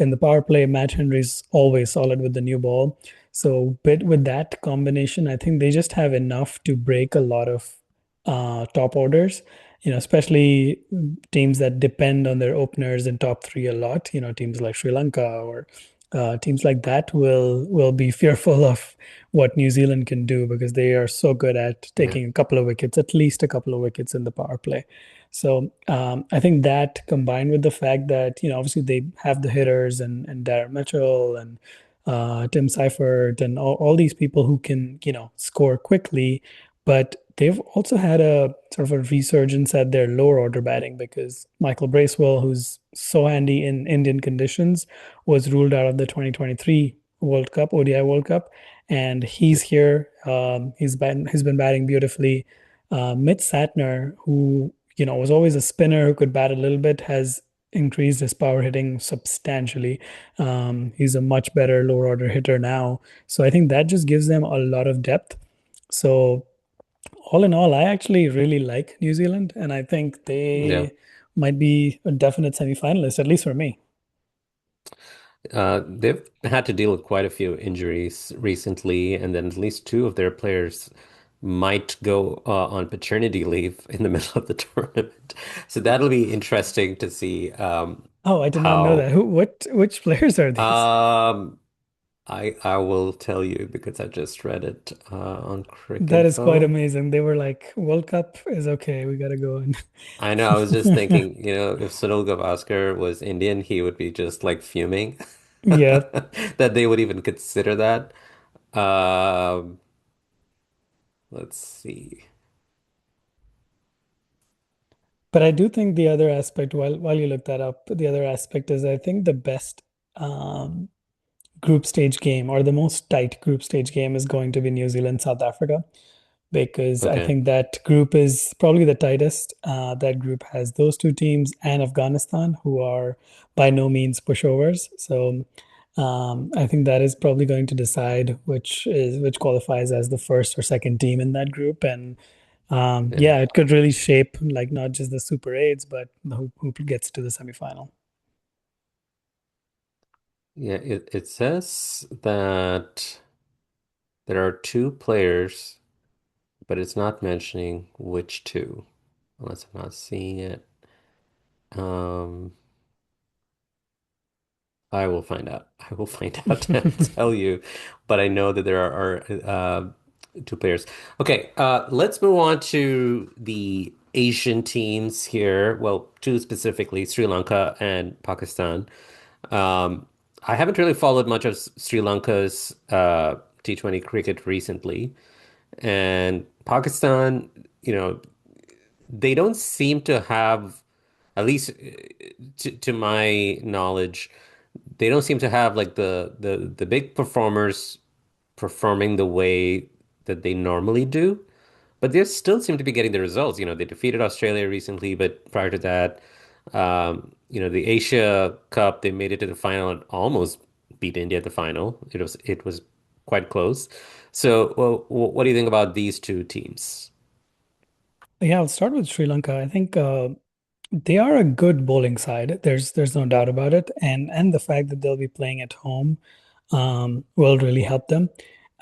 the power play. Matt Henry's always solid with the new ball. So, but with that combination, I think they just have enough to break a lot of top orders. Especially teams that depend on their openers in top three a lot. Teams like Sri Lanka or teams like that will be fearful of what New Zealand can do because they are so good at yeah, taking a couple of wickets, at least a couple of wickets in the power play. So I think that combined with the fact that obviously they have the hitters and Darren Mitchell and Tim Seifert and all these people who can score quickly, but they've also had a sort of a resurgence at their lower order batting because Michael Bracewell, who's so handy in Indian conditions, was ruled out of the 2023 World Cup, ODI World Cup, and he's here. He's been batting beautifully. Mitch Satner, who was always a spinner who could bat a little bit, has increased his power hitting substantially. He's a much better lower order hitter now. So I think that just gives them a lot of depth. So all in all, I actually really like New Zealand, and I think yeah. they might be a definite semi-finalist, at least for me. They've had to deal with quite a few injuries recently, and then at least two of their players might go on paternity leave in the middle of the tournament. So that'll be interesting to see Oh, I did not know how. that. Which players are these? Um, I will tell you because I just read it on That is quite Cricinfo. amazing. They were like, World Cup is okay, we gotta go in. I know. I was just thinking, if Sunil Gavaskar was Indian, he would be just like fuming Yeah, that they would even consider that. Um, let's see. but I do think the other aspect, while you look that up, the other aspect is I think the best um, group stage game or the most tight group stage game is going to be New Zealand, South Africa, because I Okay. think that group is probably the tightest. That group has those two teams and Afghanistan, who are by no means pushovers. So I think that is probably going to decide which qualifies as the first or second team in that group. And Yeah. yeah, it could really shape like not just the Super Eights, but who gets to the semifinal. Yeah. It says that there are two players, but it's not mentioning which two, unless I'm not seeing it. Um, I will find out. I will find out and tell you. But I know that there are two players. Okay, let's move on to the Asian teams here. Well, two specifically, Sri Lanka and Pakistan. Um, I haven't really followed much of Sri Lanka's T20 cricket recently, and Pakistan, they don't seem to have, at least to my knowledge, they don't seem to have like the big performers performing the way that they normally do. But they still seem to be getting the results. They defeated Australia recently, but prior to that, the Asia Cup, they made it to the final and almost beat India at the final. It was quite close. So, well, what do you think about these two teams? Yeah, I'll start with Sri Lanka. I think they are a good bowling side. There's no doubt about it, and the fact that they'll be playing at home will really help them.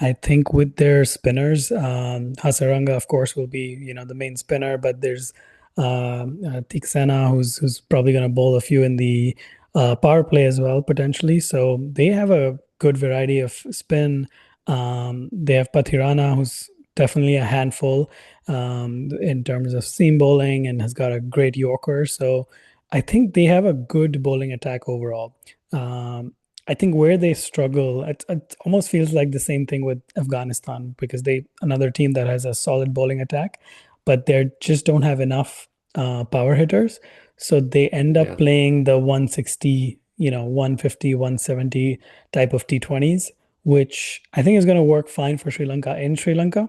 I think with their spinners, Hasaranga, of course, will be the main spinner, but there's Tiksena who's probably going to bowl a few in the power play as well potentially. So they have a good variety of spin. They have Pathirana, who's definitely a handful in terms of seam bowling and has got a great Yorker. So I think they have a good bowling attack overall. Um, I think where they struggle, it almost feels like the same thing with Afghanistan because they another team that has a solid bowling attack, but they just don't have enough power hitters. So they end up Yeah. playing the 160, 150, 170 type of T20s, which I think is going to work fine for Sri Lanka in Sri Lanka.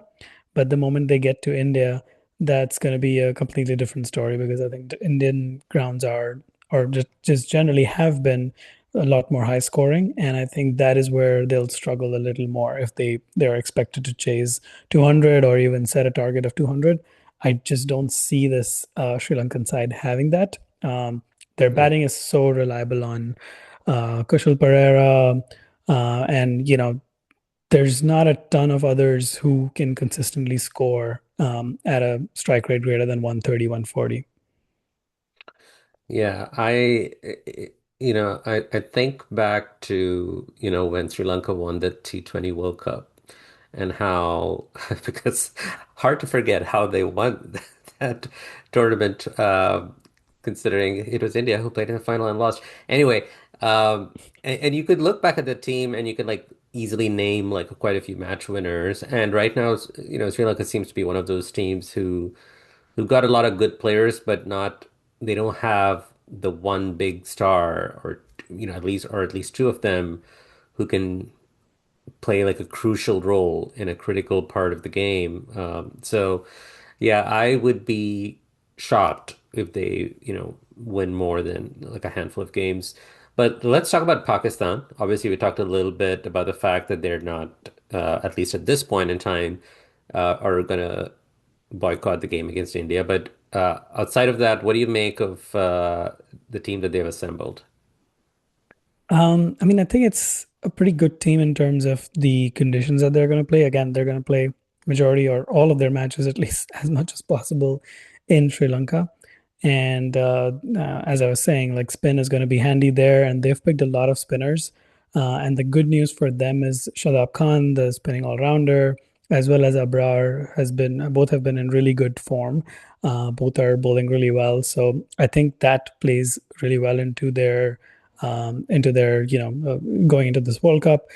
But the moment they get to India, that's going to be a completely different story because I think the Indian grounds are, or just generally have been a lot more high scoring. And I think that is where they'll struggle a little more if they're expected to chase 200 or even set a target of 200. I just don't see this Sri Lankan side having that. Their Yeah. batting is so reliable on Kushal Pereira, and there's not a ton of others who can consistently score at a strike rate greater than 130, 140. Yeah, I think back to, when Sri Lanka won the T20 World Cup and how, because hard to forget how they won that tournament, considering it was India who played in the final and lost. Anyway, and you could look back at the team and you could like easily name like quite a few match winners. And right now, Sri Lanka seems to be one of those teams who've got a lot of good players, but they don't have the one big star or at least two of them who can play like a crucial role in a critical part of the game. So yeah, I would be shocked if they, win more than like a handful of games. But let's talk about Pakistan. Obviously, we talked a little bit about the fact that they're not, at least at this point in time, are gonna boycott the game against India. But outside of that, what do you make of the team that they've assembled? I mean, I think it's a pretty good team in terms of the conditions that they're going to play. Again, they're going to play majority or all of their matches, at least as much as possible, in Sri Lanka. And as I was saying, like spin is going to be handy there, and they've picked a lot of spinners. And the good news for them is Shadab Khan, the spinning all-rounder, as well as Abrar both have been in really good form. Both are bowling really well, so I think that plays really well into their going into this World Cup.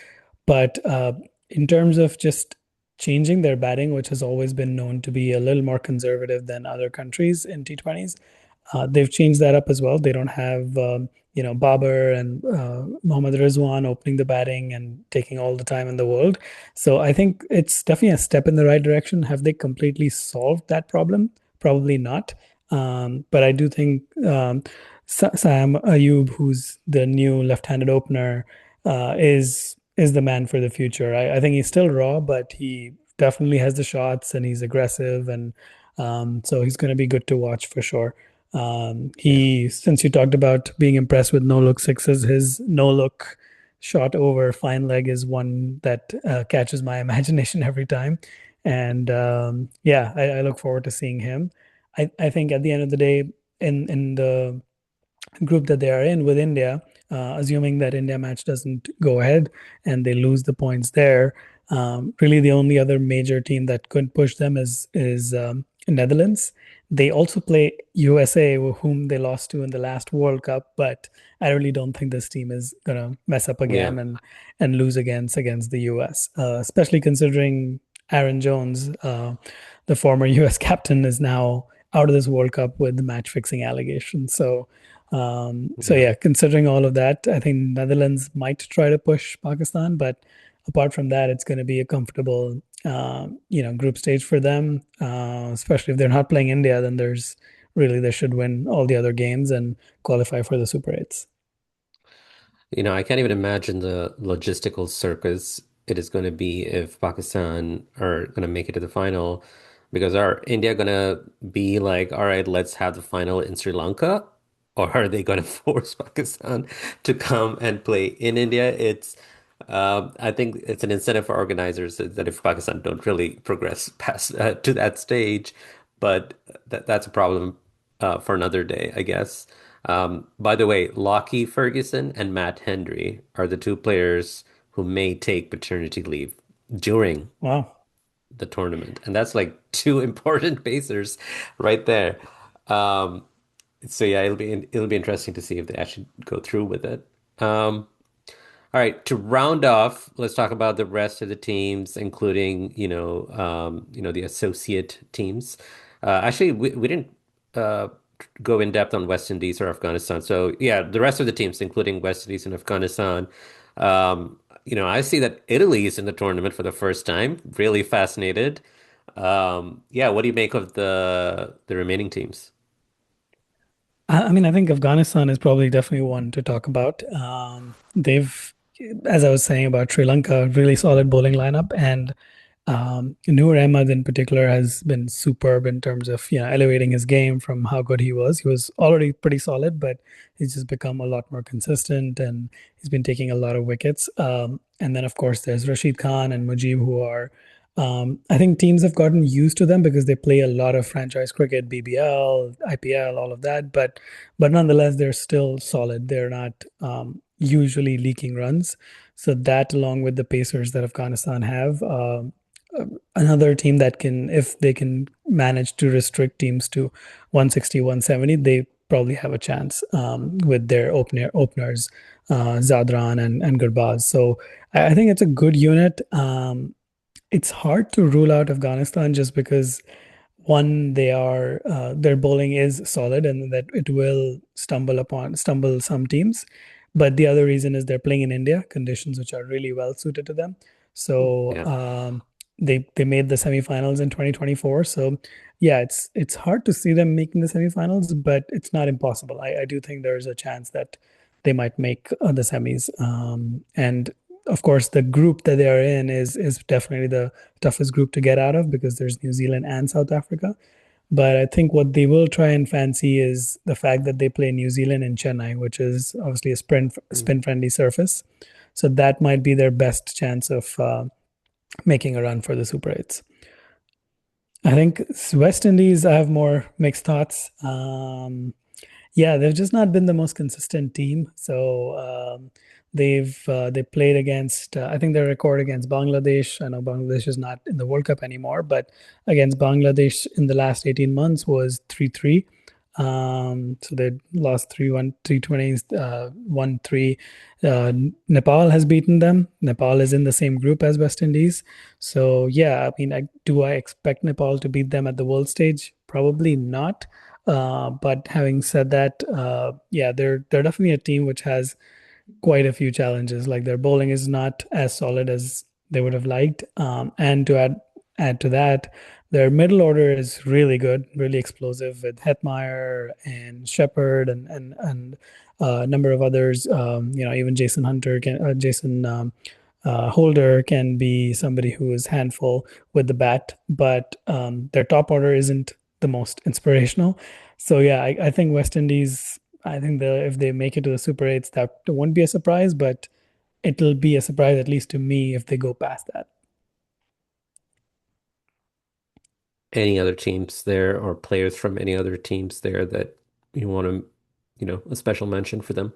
But in terms of just changing their batting, which has always been known to be a little more conservative than other countries in T20s, they've changed that up as well. They don't have Babar and Mohammad Rizwan opening the batting and taking all the time in the world. So I think it's definitely a step in the right direction. Have they completely solved that problem? Probably not. But I do think Sam Ayub, who's the new left-handed opener, is the man for the future. I think he's still raw, but he definitely has the shots and he's aggressive, and so he's going to be good to watch for sure. Yeah. Since you talked about being impressed with no look sixes, his no look shot over fine leg is one that catches my imagination every time. And yeah, I look forward to seeing him. I think at the end of the day, in the group that they are in with India, assuming that India match doesn't go ahead and they lose the points there, Really, the only other major team that could push them is Netherlands. They also play USA, whom they lost to in the last World Cup, but I really don't think this team is gonna mess up Yeah. again and lose against the US, especially considering Aaron Jones, the former US captain, is now out of this World Cup with the match fixing allegations. So Yeah. yeah, considering all of that, I think Netherlands might try to push Pakistan, but apart from that, it's going to be a comfortable, group stage for them. Especially if they're not playing India, then they should win all the other games and qualify for the Super Eights. I can't even imagine the logistical circus it is going to be if Pakistan are going to make it to the final. Because are India going to be like, all right, let's have the final in Sri Lanka? Or are they going to force Pakistan to come and play in India? I think it's an incentive for organizers that if Pakistan don't really progress past to that stage, but that's a problem for another day, I guess. By the way, Lockie Ferguson and Matt Hendry are the two players who may take paternity leave during Wow. the tournament, and that's like two important pacers right there. Um, so yeah, it'll be interesting to see if they actually go through with it. All right, to round off, let's talk about the rest of the teams, including, the associate teams. Actually, we didn't uh, go in depth on West Indies or Afghanistan. So yeah, the rest of the teams, including West Indies and Afghanistan. I see that Italy is in the tournament for the first time. Really fascinated. Yeah, what do you make of the remaining teams? I mean, I think Afghanistan is probably definitely one to talk about. As I was saying about Sri Lanka, really solid bowling lineup, and Noor Ahmad in particular has been superb in terms of elevating his game from how good he was. He was already pretty solid, but he's just become a lot more consistent, and he's been taking a lot of wickets. And then of course there's Rashid Khan and Mujib, who are I think teams have gotten used to them because they play a lot of franchise cricket, BBL, IPL, all of that. But nonetheless, they're still solid. They're not usually leaking runs. So that, along with the pacers that Afghanistan have, another team that can, if they can manage to restrict teams to 160, 170, they probably have a chance with their openers, Zadran and Gurbaz. So I think it's a good unit. It's hard to rule out Afghanistan just because one, their bowling is solid and that it will stumble some teams. But the other reason is they're playing in India, conditions which are really well suited to them. So Yeah. they made the semifinals in 2024. So yeah, it's hard to see them making the semifinals, but it's not impossible. I do think there's a chance that they might make the semis. And of course, the group that they are in is definitely the toughest group to get out of because there's New Zealand and South Africa. But I think what they will try and fancy is the fact that they play New Zealand in Chennai, which is obviously a spin friendly surface. So that might be their best chance of making a run for the Super Eights. I think West Indies, I have more mixed thoughts. Yeah, they've just not been the most consistent team. So they played against I think their record against Bangladesh. I know Bangladesh is not in the World Cup anymore, but against Bangladesh in the last 18 months was 3-3. So they lost 3-1, 3-20, 1-3. Nepal has beaten them. Nepal is in the same group as West Indies. So yeah, I mean, do I expect Nepal to beat them at the world stage? Probably not. But having said that, yeah, they're definitely a team which has quite a few challenges. Like their bowling is not as solid as they would have liked. And to add to that, their middle order is really good, really explosive with Hetmeyer and Shepard and a number of others. Even Jason Holder can be somebody who is handful with the bat, but their top order isn't the most inspirational. So yeah, I think West Indies. I think if they make it to the Super Eights, that won't be a surprise, but it'll be a surprise at least to me if they go past that. Any other teams there or players from any other teams there that you want to, a special mention for them?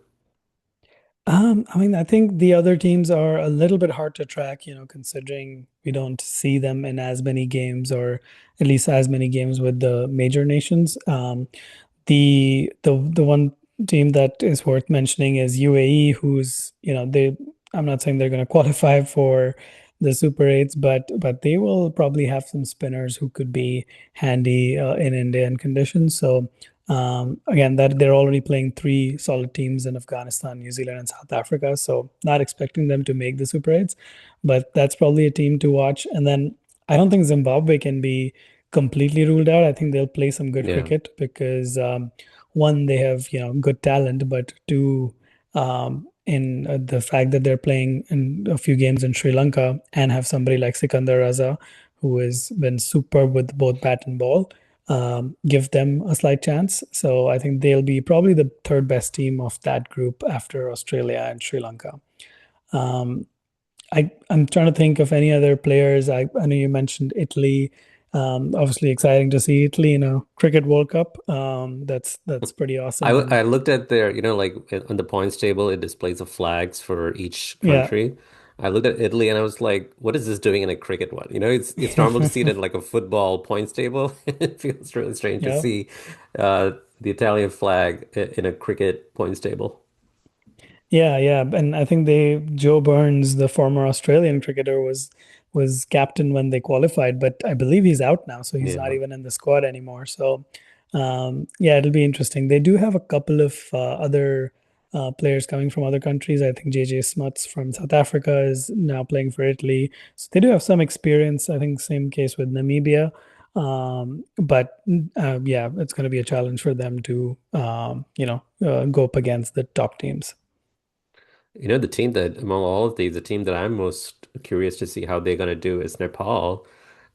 I mean, I think the other teams are a little bit hard to track, considering we don't see them in as many games or at least as many games with the major nations. The one team that is worth mentioning is UAE, who's, I'm not saying they're going to qualify for the Super Eights, but they will probably have some spinners who could be handy in Indian conditions. So again, that they're already playing three solid teams in Afghanistan, New Zealand, and South Africa. So not expecting them to make the Super Eights, but that's probably a team to watch. And then I don't think Zimbabwe can be completely ruled out. I think they'll play some good Yeah. cricket because one, they have good talent, but two, in the fact that they're playing in a few games in Sri Lanka and have somebody like Sikandar Raza, who has been superb with both bat and ball, give them a slight chance. So I think they'll be probably the third best team of that group after Australia and Sri Lanka. Um, I'm trying to think of any other players. I know you mentioned Italy. Obviously exciting to see Italy in a cricket World Cup. That's pretty awesome. I And looked at their, like on the points table, it displays the flags for each yeah, country. I looked at Italy and I was like, what is this doing in a cricket one? It's normal to see it in like a football points table. It feels really strange to yeah. see the Italian flag in a cricket points table. Yeah. And I think Joe Burns, the former Australian cricketer, was captain when they qualified, but I believe he's out now, so he's not Yeah. even in the squad anymore. So yeah, it'll be interesting. They do have a couple of other players coming from other countries. I think JJ Smuts from South Africa is now playing for Italy. So they do have some experience. I think same case with Namibia. But yeah, it's going to be a challenge for them to go up against the top teams. The team that among all of these, the team that I'm most curious to see how they're going to do is Nepal.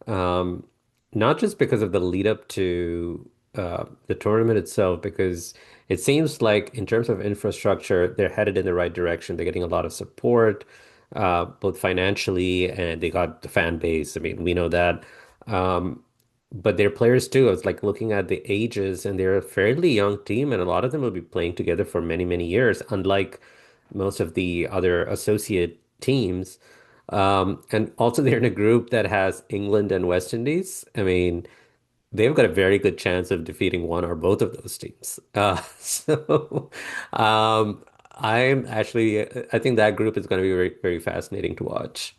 Um, Not just because of the lead up to the tournament itself, because it seems like in terms of infrastructure, they're headed in the right direction. They're getting a lot of support, both financially and they got the fan base. I mean, we know that. Um, but their players too. I was like looking at the ages, and they're a fairly young team, and a lot of them will be playing together for many, many years, unlike most of the other associate teams. And also, they're in a group that has England and West Indies. I mean, they've got a very good chance of defeating one or both of those teams. So, I'm actually, I think that group is going to be very, very fascinating to watch.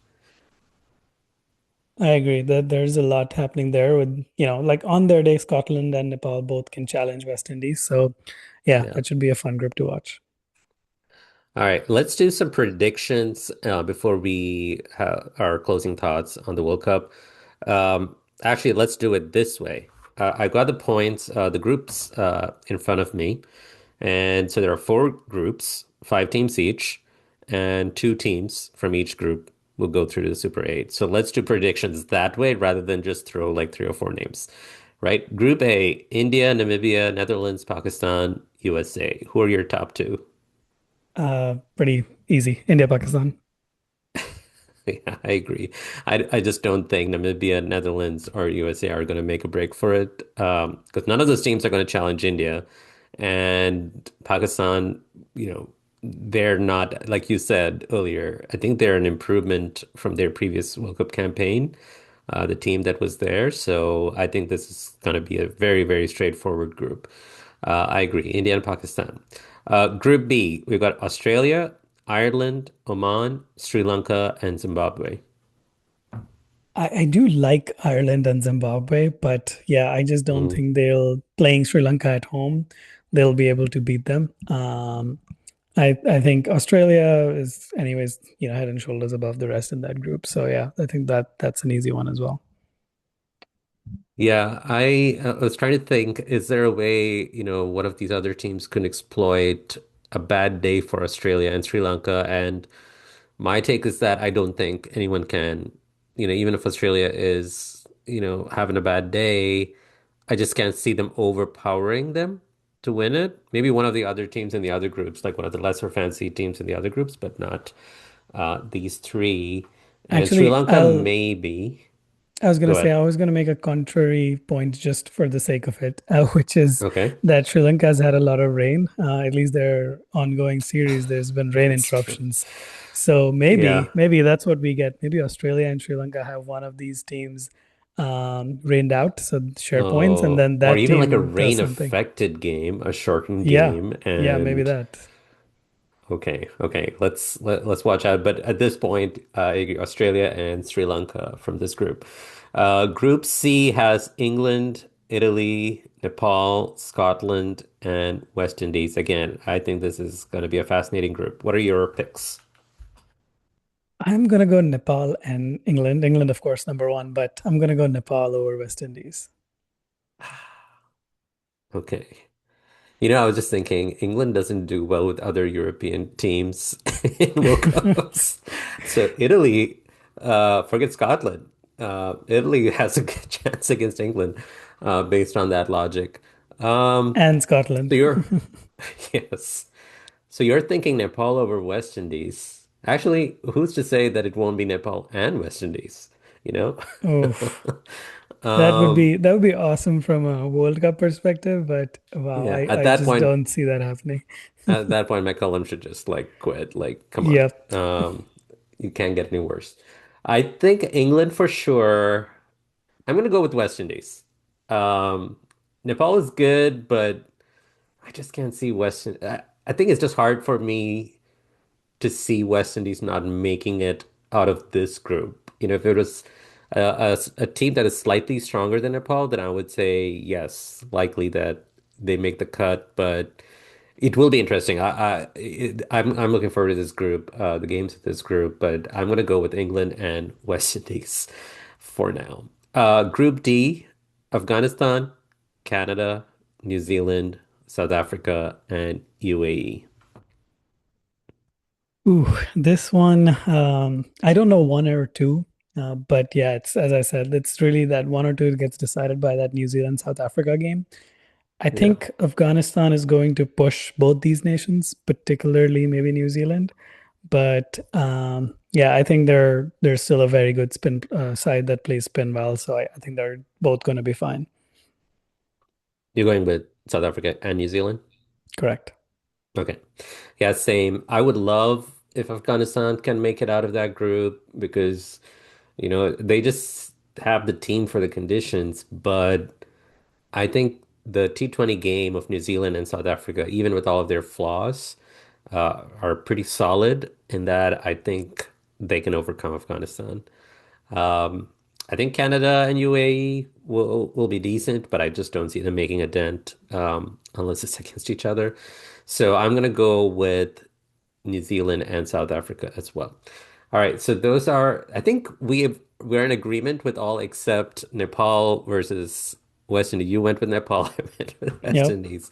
I agree that there's a lot happening there with, like on their day, Scotland and Nepal both can challenge West Indies. So, yeah, Yeah. that should be a fun group to watch. All right, let's do some predictions before we have our closing thoughts on the World Cup. Actually, let's do it this way. I've got the points, the groups in front of me. And so there are four groups, five teams each, and two teams from each group will go through to the Super 8. So let's do predictions that way rather than just throw like three or four names, right? Group A, India, Namibia, Netherlands, Pakistan, USA. Who are your top two? Pretty easy. India, Pakistan. Yeah, I agree. I just don't think Namibia, Netherlands, or USA are going to make a break for it because none of those teams are going to challenge India. And Pakistan, they're not, like you said earlier, I think they're an improvement from their previous World Cup campaign, the team that was there. So I think this is going to be a very, very straightforward group. I agree. India and Pakistan. Group B, we've got Australia, Ireland, Oman, Sri Lanka, and Zimbabwe. I do like Ireland and Zimbabwe, but yeah, I just don't Mm. think playing Sri Lanka at home, they'll be able to beat them. I think Australia is, anyways, head and shoulders above the rest in that group. So yeah, I think that's an easy one as well. Yeah, I was trying to think, is there a way, one of these other teams could exploit a bad day for Australia and Sri Lanka? And my take is that I don't think anyone can, even if Australia is, having a bad day, I just can't see them overpowering them to win it. Maybe one of the other teams in the other groups, like one of the lesser fancy teams in the other groups, but not these three. And Sri Actually, Lanka, maybe. I was going Go to say, ahead. I was going to make a contrary point just for the sake of it, which is Okay. that Sri Lanka has had a lot of rain. At least their ongoing series, there's been rain That's true. interruptions. So Yeah. maybe that's what we get. Maybe Australia and Sri Lanka have one of these teams rained out, so share points, and then Or that even like a team does rain something. affected game, a shortened Yeah, game, yeah, maybe and that. okay. Let's watch out. But at this point, I agree, Australia and Sri Lanka from this group. Group C has England, Italy, Nepal, Scotland, and West Indies. Again, I think this is going to be a fascinating group. What are your picks? I'm gonna go Nepal and England. England, of course, number one, but I'm gonna go Nepal over West Indies. Okay. I was just thinking England doesn't do well with other European teams in World Cups. So Italy, forget Scotland. Italy has a good chance against England, based on that logic. And So Scotland. you're, yes. So you're thinking Nepal over West Indies. Actually, who's to say that it won't be Nepal and West Indies? You know? Oh, Um, that would be awesome from a World Cup perspective, but wow, yeah, I just don't see that happening. at that point, McCullum should just like quit. Like, come on. Yep. You can't get any worse. I think England for sure. I'm gonna go with West Indies. Um, Nepal is good, but I just can't see I think it's just hard for me to see West Indies not making it out of this group. If it was a team that is slightly stronger than Nepal, then I would say yes, likely that they make the cut, but it will be interesting. I'm looking forward to this group, the games of this group, but I'm gonna go with England and West Indies for now. Group D, Afghanistan, Canada, New Zealand, South Africa, and UAE. Ooh, this one, I don't know one or two, but yeah, it's as I said, it's really that one or two gets decided by that New Zealand South Africa game. I Yeah. think Afghanistan is going to push both these nations, particularly maybe New Zealand. But yeah, I think they're still a very good spin side that plays spin well. So I think they're both going to be fine. You're going with South Africa and New Zealand? Correct. Okay. Yeah, same. I would love if Afghanistan can make it out of that group because, they just have the team for the conditions. But I think the T20 game of New Zealand and South Africa, even with all of their flaws, are pretty solid in that I think they can overcome Afghanistan. Um, I think Canada and UAE will be decent, but I just don't see them making a dent, unless it's against each other. So I'm gonna go with New Zealand and South Africa as well. All right, so those are, I think we're in agreement with all except Nepal versus West Indies. You went with Nepal, I went with West Yep. Indies.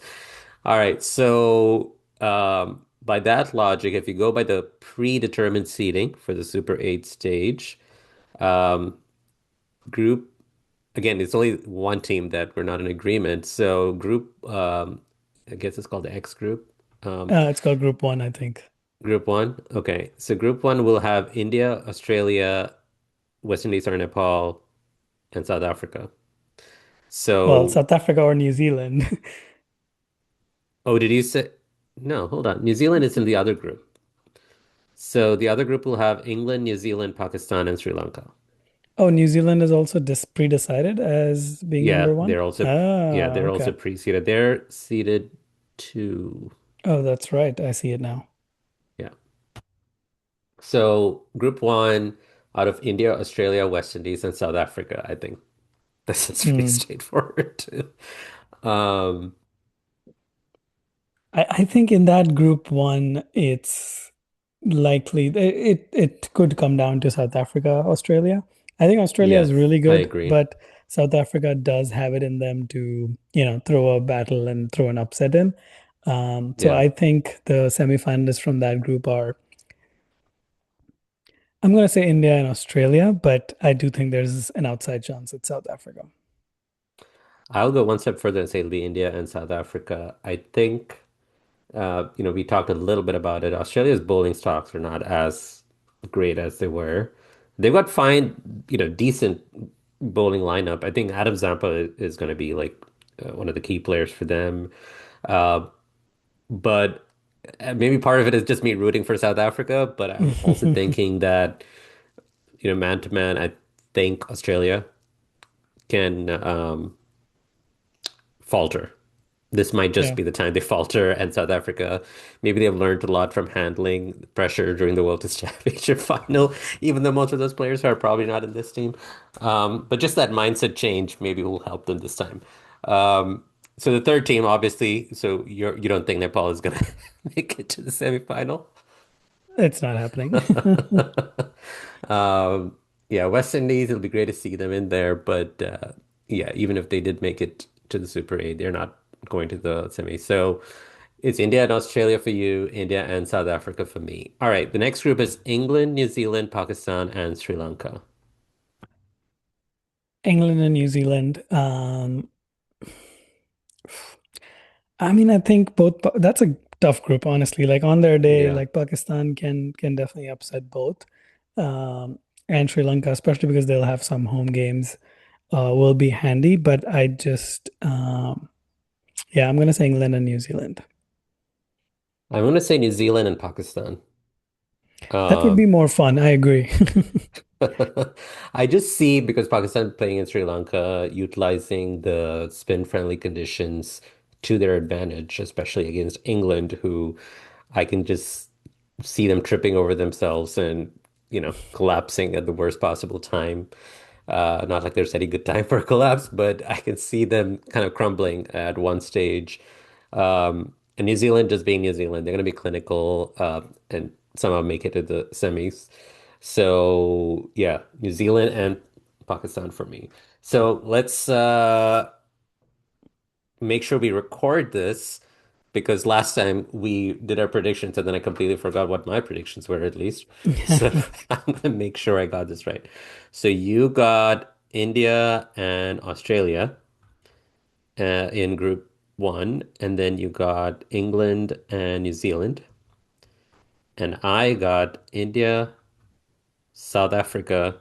All right, so by that logic, if you go by the predetermined seeding for the Super 8 stage, um, group, again, it's only one team that we're not in agreement. So group, I guess it's called the X group. Um, It's called Group One, I think. Group one. Okay. So group one will have India, Australia, West Indies or Nepal, and South Africa. Well, So, South Africa or New Zealand. oh, did you say? No, hold on. New Zealand is in the other group. So the other group will have England, New Zealand, Pakistan, and Sri Lanka. Oh, New Zealand is also pre-decided as being Yeah, number one. Ah, they're also okay. pre-seeded. They're seeded two. Oh, that's right. I see it now. Yeah. So group one out of India, Australia, West Indies, and South Africa. I think this is pretty Hmm. straightforward too. Um, I think in that Group One, it's likely it could come down to South Africa, Australia. I think Australia is yes, really I good, agree. but South Africa does have it in them to, throw a battle and throw an upset in. So Yeah. I think the semifinalists from that group are, I'm going to say India and Australia, but I do think there's an outside chance it's South Africa. I'll go one step further and say the India and South Africa. I think, we talked a little bit about it. Australia's bowling stocks are not as great as they were. They've got fine, decent. bowling lineup. I think Adam Zampa is going to be like one of the key players for them. Uh, but maybe part of it is just me rooting for South Africa. But I'm also thinking that, man to man, I think Australia can falter. This might just Yeah. be the time they falter, and South Africa, maybe they've learned a lot from handling pressure during the World Test Championship final, even though most of those players are probably not in this team. But just that mindset change maybe will help them this time. Um, so the third team, obviously, so you don't think Nepal is gonna make it to the semifinal? It's not happening. Um, yeah, West Indies, it'll be great to see them in there, but yeah, even if they did make it to the Super 8, they're not going to the semi. So it's India and Australia for you, India and South Africa for me. All right, the next group is England, New Zealand, Pakistan, and Sri Lanka. England and New Zealand. I mean, I think that's a tough group, honestly. Like on their day, Yeah. like Pakistan can definitely upset both. Um, and Sri Lanka, especially because they'll have some home games, will be handy. But yeah, I'm gonna say England and New Zealand. I'm going to say New Zealand and Pakistan. That would be Um, more fun. I agree. I just see because Pakistan playing in Sri Lanka, utilizing the spin-friendly conditions to their advantage, especially against England, who I can just see them tripping over themselves and, collapsing at the worst possible time. Not like there's any good time for a collapse, but I can see them kind of crumbling at one stage. And New Zealand just being New Zealand, they're going to be clinical and somehow make it to the semis. So yeah, New Zealand and Pakistan for me. So let's make sure we record this because last time we did our predictions and then I completely forgot what my predictions were at least. So I'm gonna make sure I got this right. So you got India and Australia in group one, and then you got England and New Zealand, and I got India, South Africa,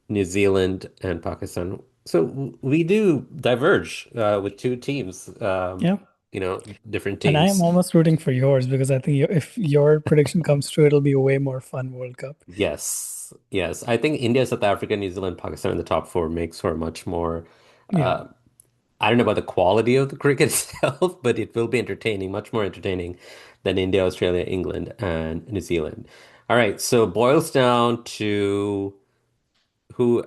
New Zealand, and Pakistan. So we do diverge with two teams, Yeah. different And I am teams. almost rooting for yours because I think if your prediction comes true, it'll be a way more fun World Cup. Yes, yes. I think India, South Africa, New Zealand, Pakistan in the top four makes for a much more, Yeah. uh, I don't know about the quality of the cricket itself, but it will be entertaining, much more entertaining than India, Australia, England, and New Zealand. All right, so boils down to who,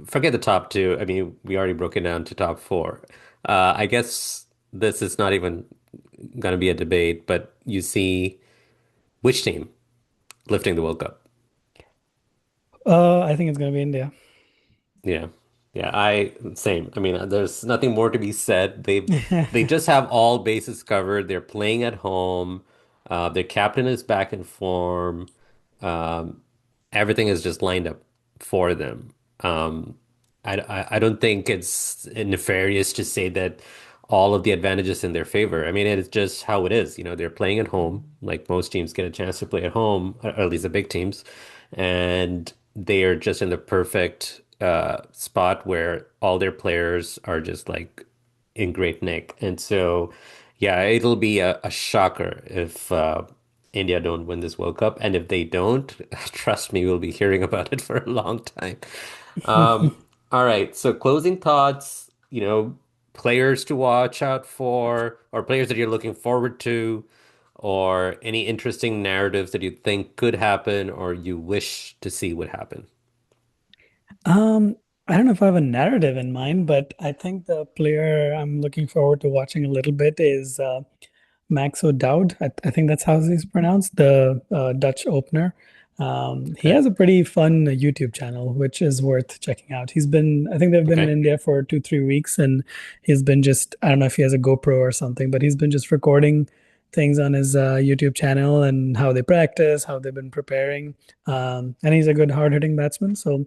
forget the top two. I mean, we already broke it down to top four. I guess this is not even going to be a debate, but you see which team lifting the World Cup? I think it's gonna be India. Yeah. Yeah, I same. I mean, there's nothing more to be said. They just have all bases covered. They're playing at home. Their captain is back in form. Um, Everything is just lined up for them. I don't think it's nefarious to say that all of the advantages in their favor. I mean, it's just how it is. They're playing at home, like most teams get a chance to play at home, or at least the big teams, and they are just in the perfect spot where all their players are just like in great nick. And so, yeah, it'll be a shocker if India don't win this World Cup. And if they don't, trust me, we'll be hearing about it for a long time. All right. So closing thoughts, players to watch out for, or players that you're looking forward to, or any interesting narratives that you think could happen or you wish to see would happen. Um, I don't know if I have a narrative in mind, but I think the player I'm looking forward to watching a little bit is Max O'Dowd. I think that's how he's pronounced, the Dutch opener. He Okay. has a pretty fun YouTube channel, which is worth checking out. I think they've been in Okay. India for 2, 3 weeks, and he's been just, I don't know if he has a GoPro or something, but he's been just recording things on his YouTube channel and how they practice, how they've been preparing. And he's a good hard-hitting batsman, so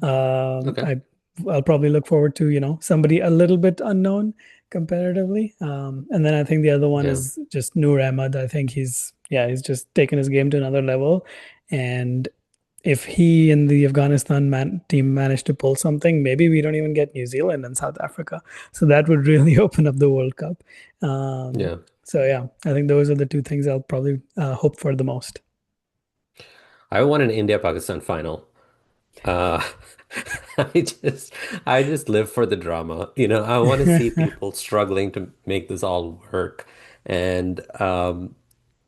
um, Okay. I I'll probably look forward to, somebody a little bit unknown comparatively. And then I think the other one Yeah. is just Noor Ahmad. I think he's just taken his game to another level. And if he and the team managed to pull something, maybe we don't even get New Zealand and South Africa. So that would really open up the World Cup. Um, Yeah. so yeah, I think those are the two things I'll probably hope for the most. I want an India-Pakistan final. Uh, I just I just live for the drama. I want to see people struggling to make this all work and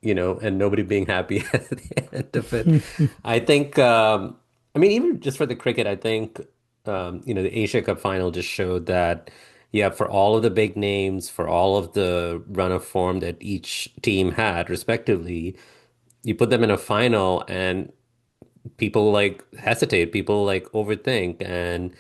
and nobody being happy at the end of it. I think I mean even just for the cricket, I think the Asia Cup final just showed that yeah, for all of the big names, for all of the run of form that each team had respectively, you put them in a final and people like hesitate, people like overthink, and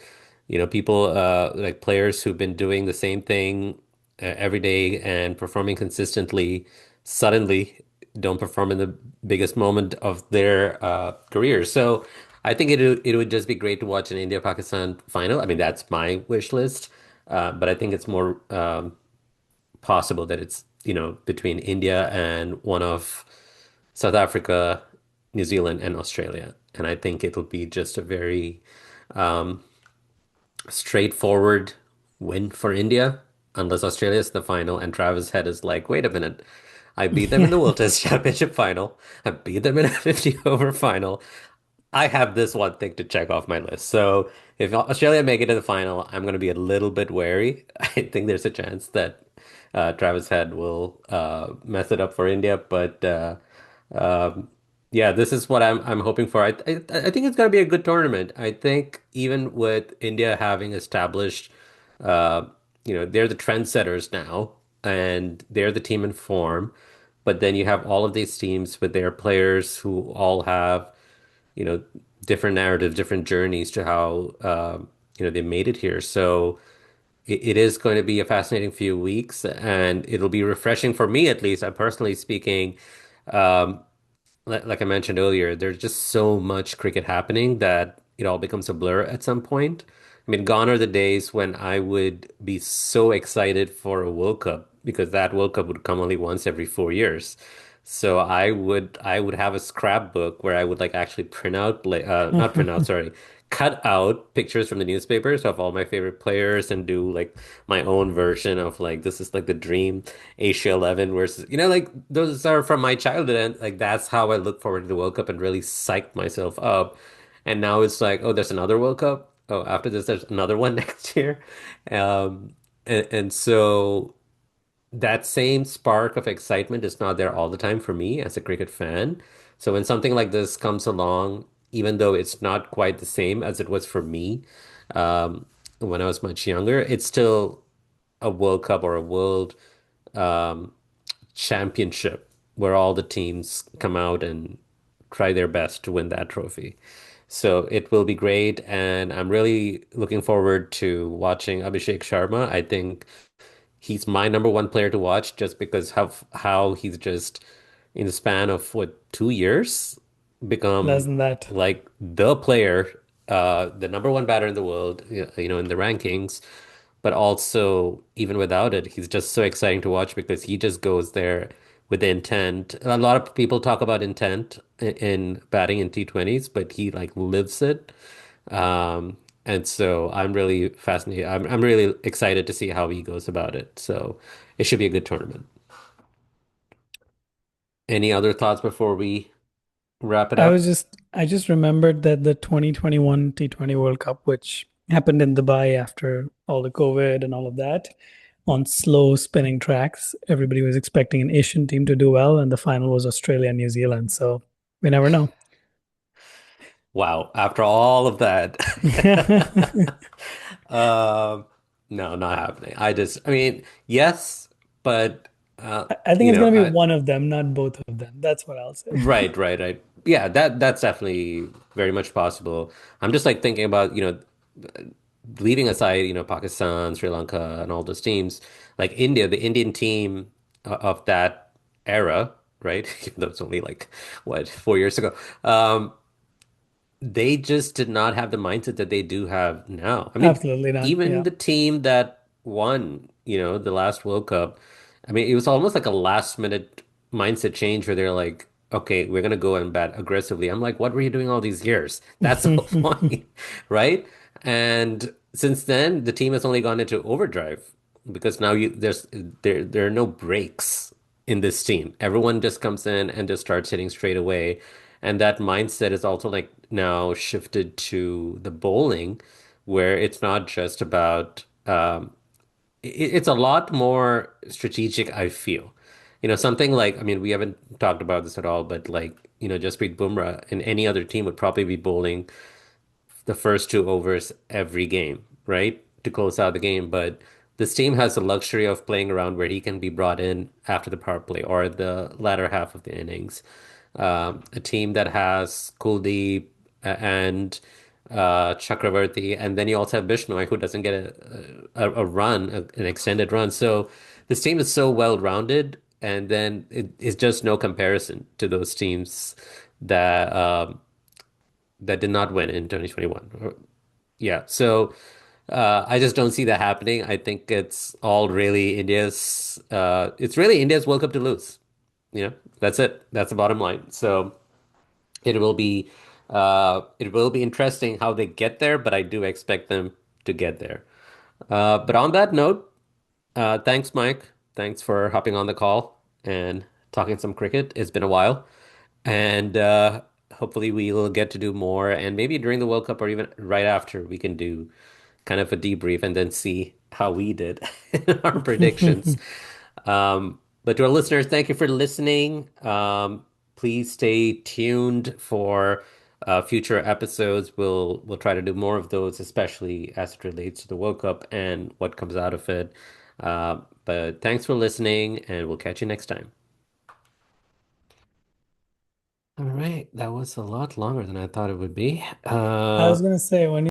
people like players who've been doing the same thing every day and performing consistently suddenly don't perform in the biggest moment of their careers. So I think it would just be great to watch an India-Pakistan final. I mean, that's my wish list, but I think it's more possible that it's between India and one of South Africa, New Zealand, and Australia. And I think it'll be just a very um, straightforward win for India, unless Australia's the final and Travis Head is like, wait a minute, I beat them in Yeah. the World Test Championship final. I beat them in a 50 over final. I have this one thing to check off my list. So if Australia make it to the final, I'm going to be a little bit wary. I think there's a chance that Travis Head will mess it up for India, but um, yeah, this is what I'm hoping for. I think it's going to be a good tournament. I think even with India having established, uh, they're the trendsetters now, and they're the team in form. But then you have all of these teams with their players who all have you know, different narratives, different journeys to how they made it here. So it is going to be a fascinating few weeks, and it'll be refreshing for me at least. I'm personally speaking. Um, like I mentioned earlier, there's just so much cricket happening that it all becomes a blur at some point. I mean, gone are the days when I would be so excited for a World Cup because that World Cup would come only once every 4 years. So I would have a scrapbook where I would like actually print out like not print out, sorry, cut out pictures from the newspapers of all my favorite players and do like my own version of like this is like the dream Asia 11 versus like those are from my childhood and like that's how I look forward to the World Cup and really psych myself up. And now it's like, oh, there's another World Cup. Oh, after this, there's another one next year. And so that same spark of excitement is not there all the time for me as a cricket fan. So when something like this comes along, even though it's not quite the same as it was for me um, when I was much younger, it's still a World Cup or a world um, championship where all the teams come out and try their best to win that trophy. So it will be great, and I'm really looking forward to watching Abhishek Sharma. I think he's my number one player to watch just because how he's just in the span of what 2 years Less become than that. like the player, the number one batter in the world, in the rankings. But also, even without it, he's just so exciting to watch because he just goes there with the intent. A lot of people talk about intent in batting in T20s, but he like lives it. And so I'm really fascinated. I'm really excited to see how he goes about it. So it should be a good tournament. Any other thoughts before we wrap it up? I just remembered that the 2021 T20 World Cup, which happened in Dubai after all the COVID and all of that, on slow spinning tracks, everybody was expecting an Asian team to do well, and the final was Australia and New Zealand. So we never know. Wow, after all of that. I Um, no, not happening. I mean, yes, but think it's going to be one of them, not both of them. That's what I'll say. right, right, right. Yeah, that's definitely very much possible. I'm just like thinking about, leaving aside, Pakistan, Sri Lanka, and all those teams, like India, the Indian team of that era, right? Even though it's only like what 4 years ago. They just did not have the mindset that they do have now. I mean, Absolutely not. even Yeah. the team that won, the last World Cup, I mean, it was almost like a last minute mindset change where they're like, okay, we're gonna go and bat aggressively. I'm like, what were you doing all these years? That's the whole point, right? And since then, the team has only gone into overdrive because now there are no breaks in this team. Everyone just comes in and just starts hitting straight away. And that mindset is also like now shifted to the bowling, where it's not just about it's a lot more strategic, I feel. Something like, I mean, we haven't talked about this at all, but like, Jasprit Bumrah in any other team would probably be bowling the first two overs every game, right? To close out the game. But this team has the luxury of playing around where he can be brought in after the power play or the latter half of the innings. A team that has Kuldeep and Chakravarti, and then you also have Bishnoi, who doesn't get a run, an extended run. So this team is so well rounded, and then it's just no comparison to those teams that that did not win in 2021. Yeah, so I just don't see that happening. I think it's really India's World Cup to lose. That's it. That's the bottom line. So it will be it will be interesting how they get there, but I do expect them to get there. But on that note, thanks, Mike. Thanks for hopping on the call and talking some cricket. It's been a while. And hopefully we'll get to do more. And maybe during the World Cup or even right after, we can do kind of a debrief and then see how we did in our predictions. But to our listeners, thank you for listening. Please stay tuned for future episodes. We'll try to do more of those, especially as it relates to the World Cup and what comes out of it. But thanks for listening, and we'll catch you next time. All right, that was a lot longer than I thought it would be. I was gonna say when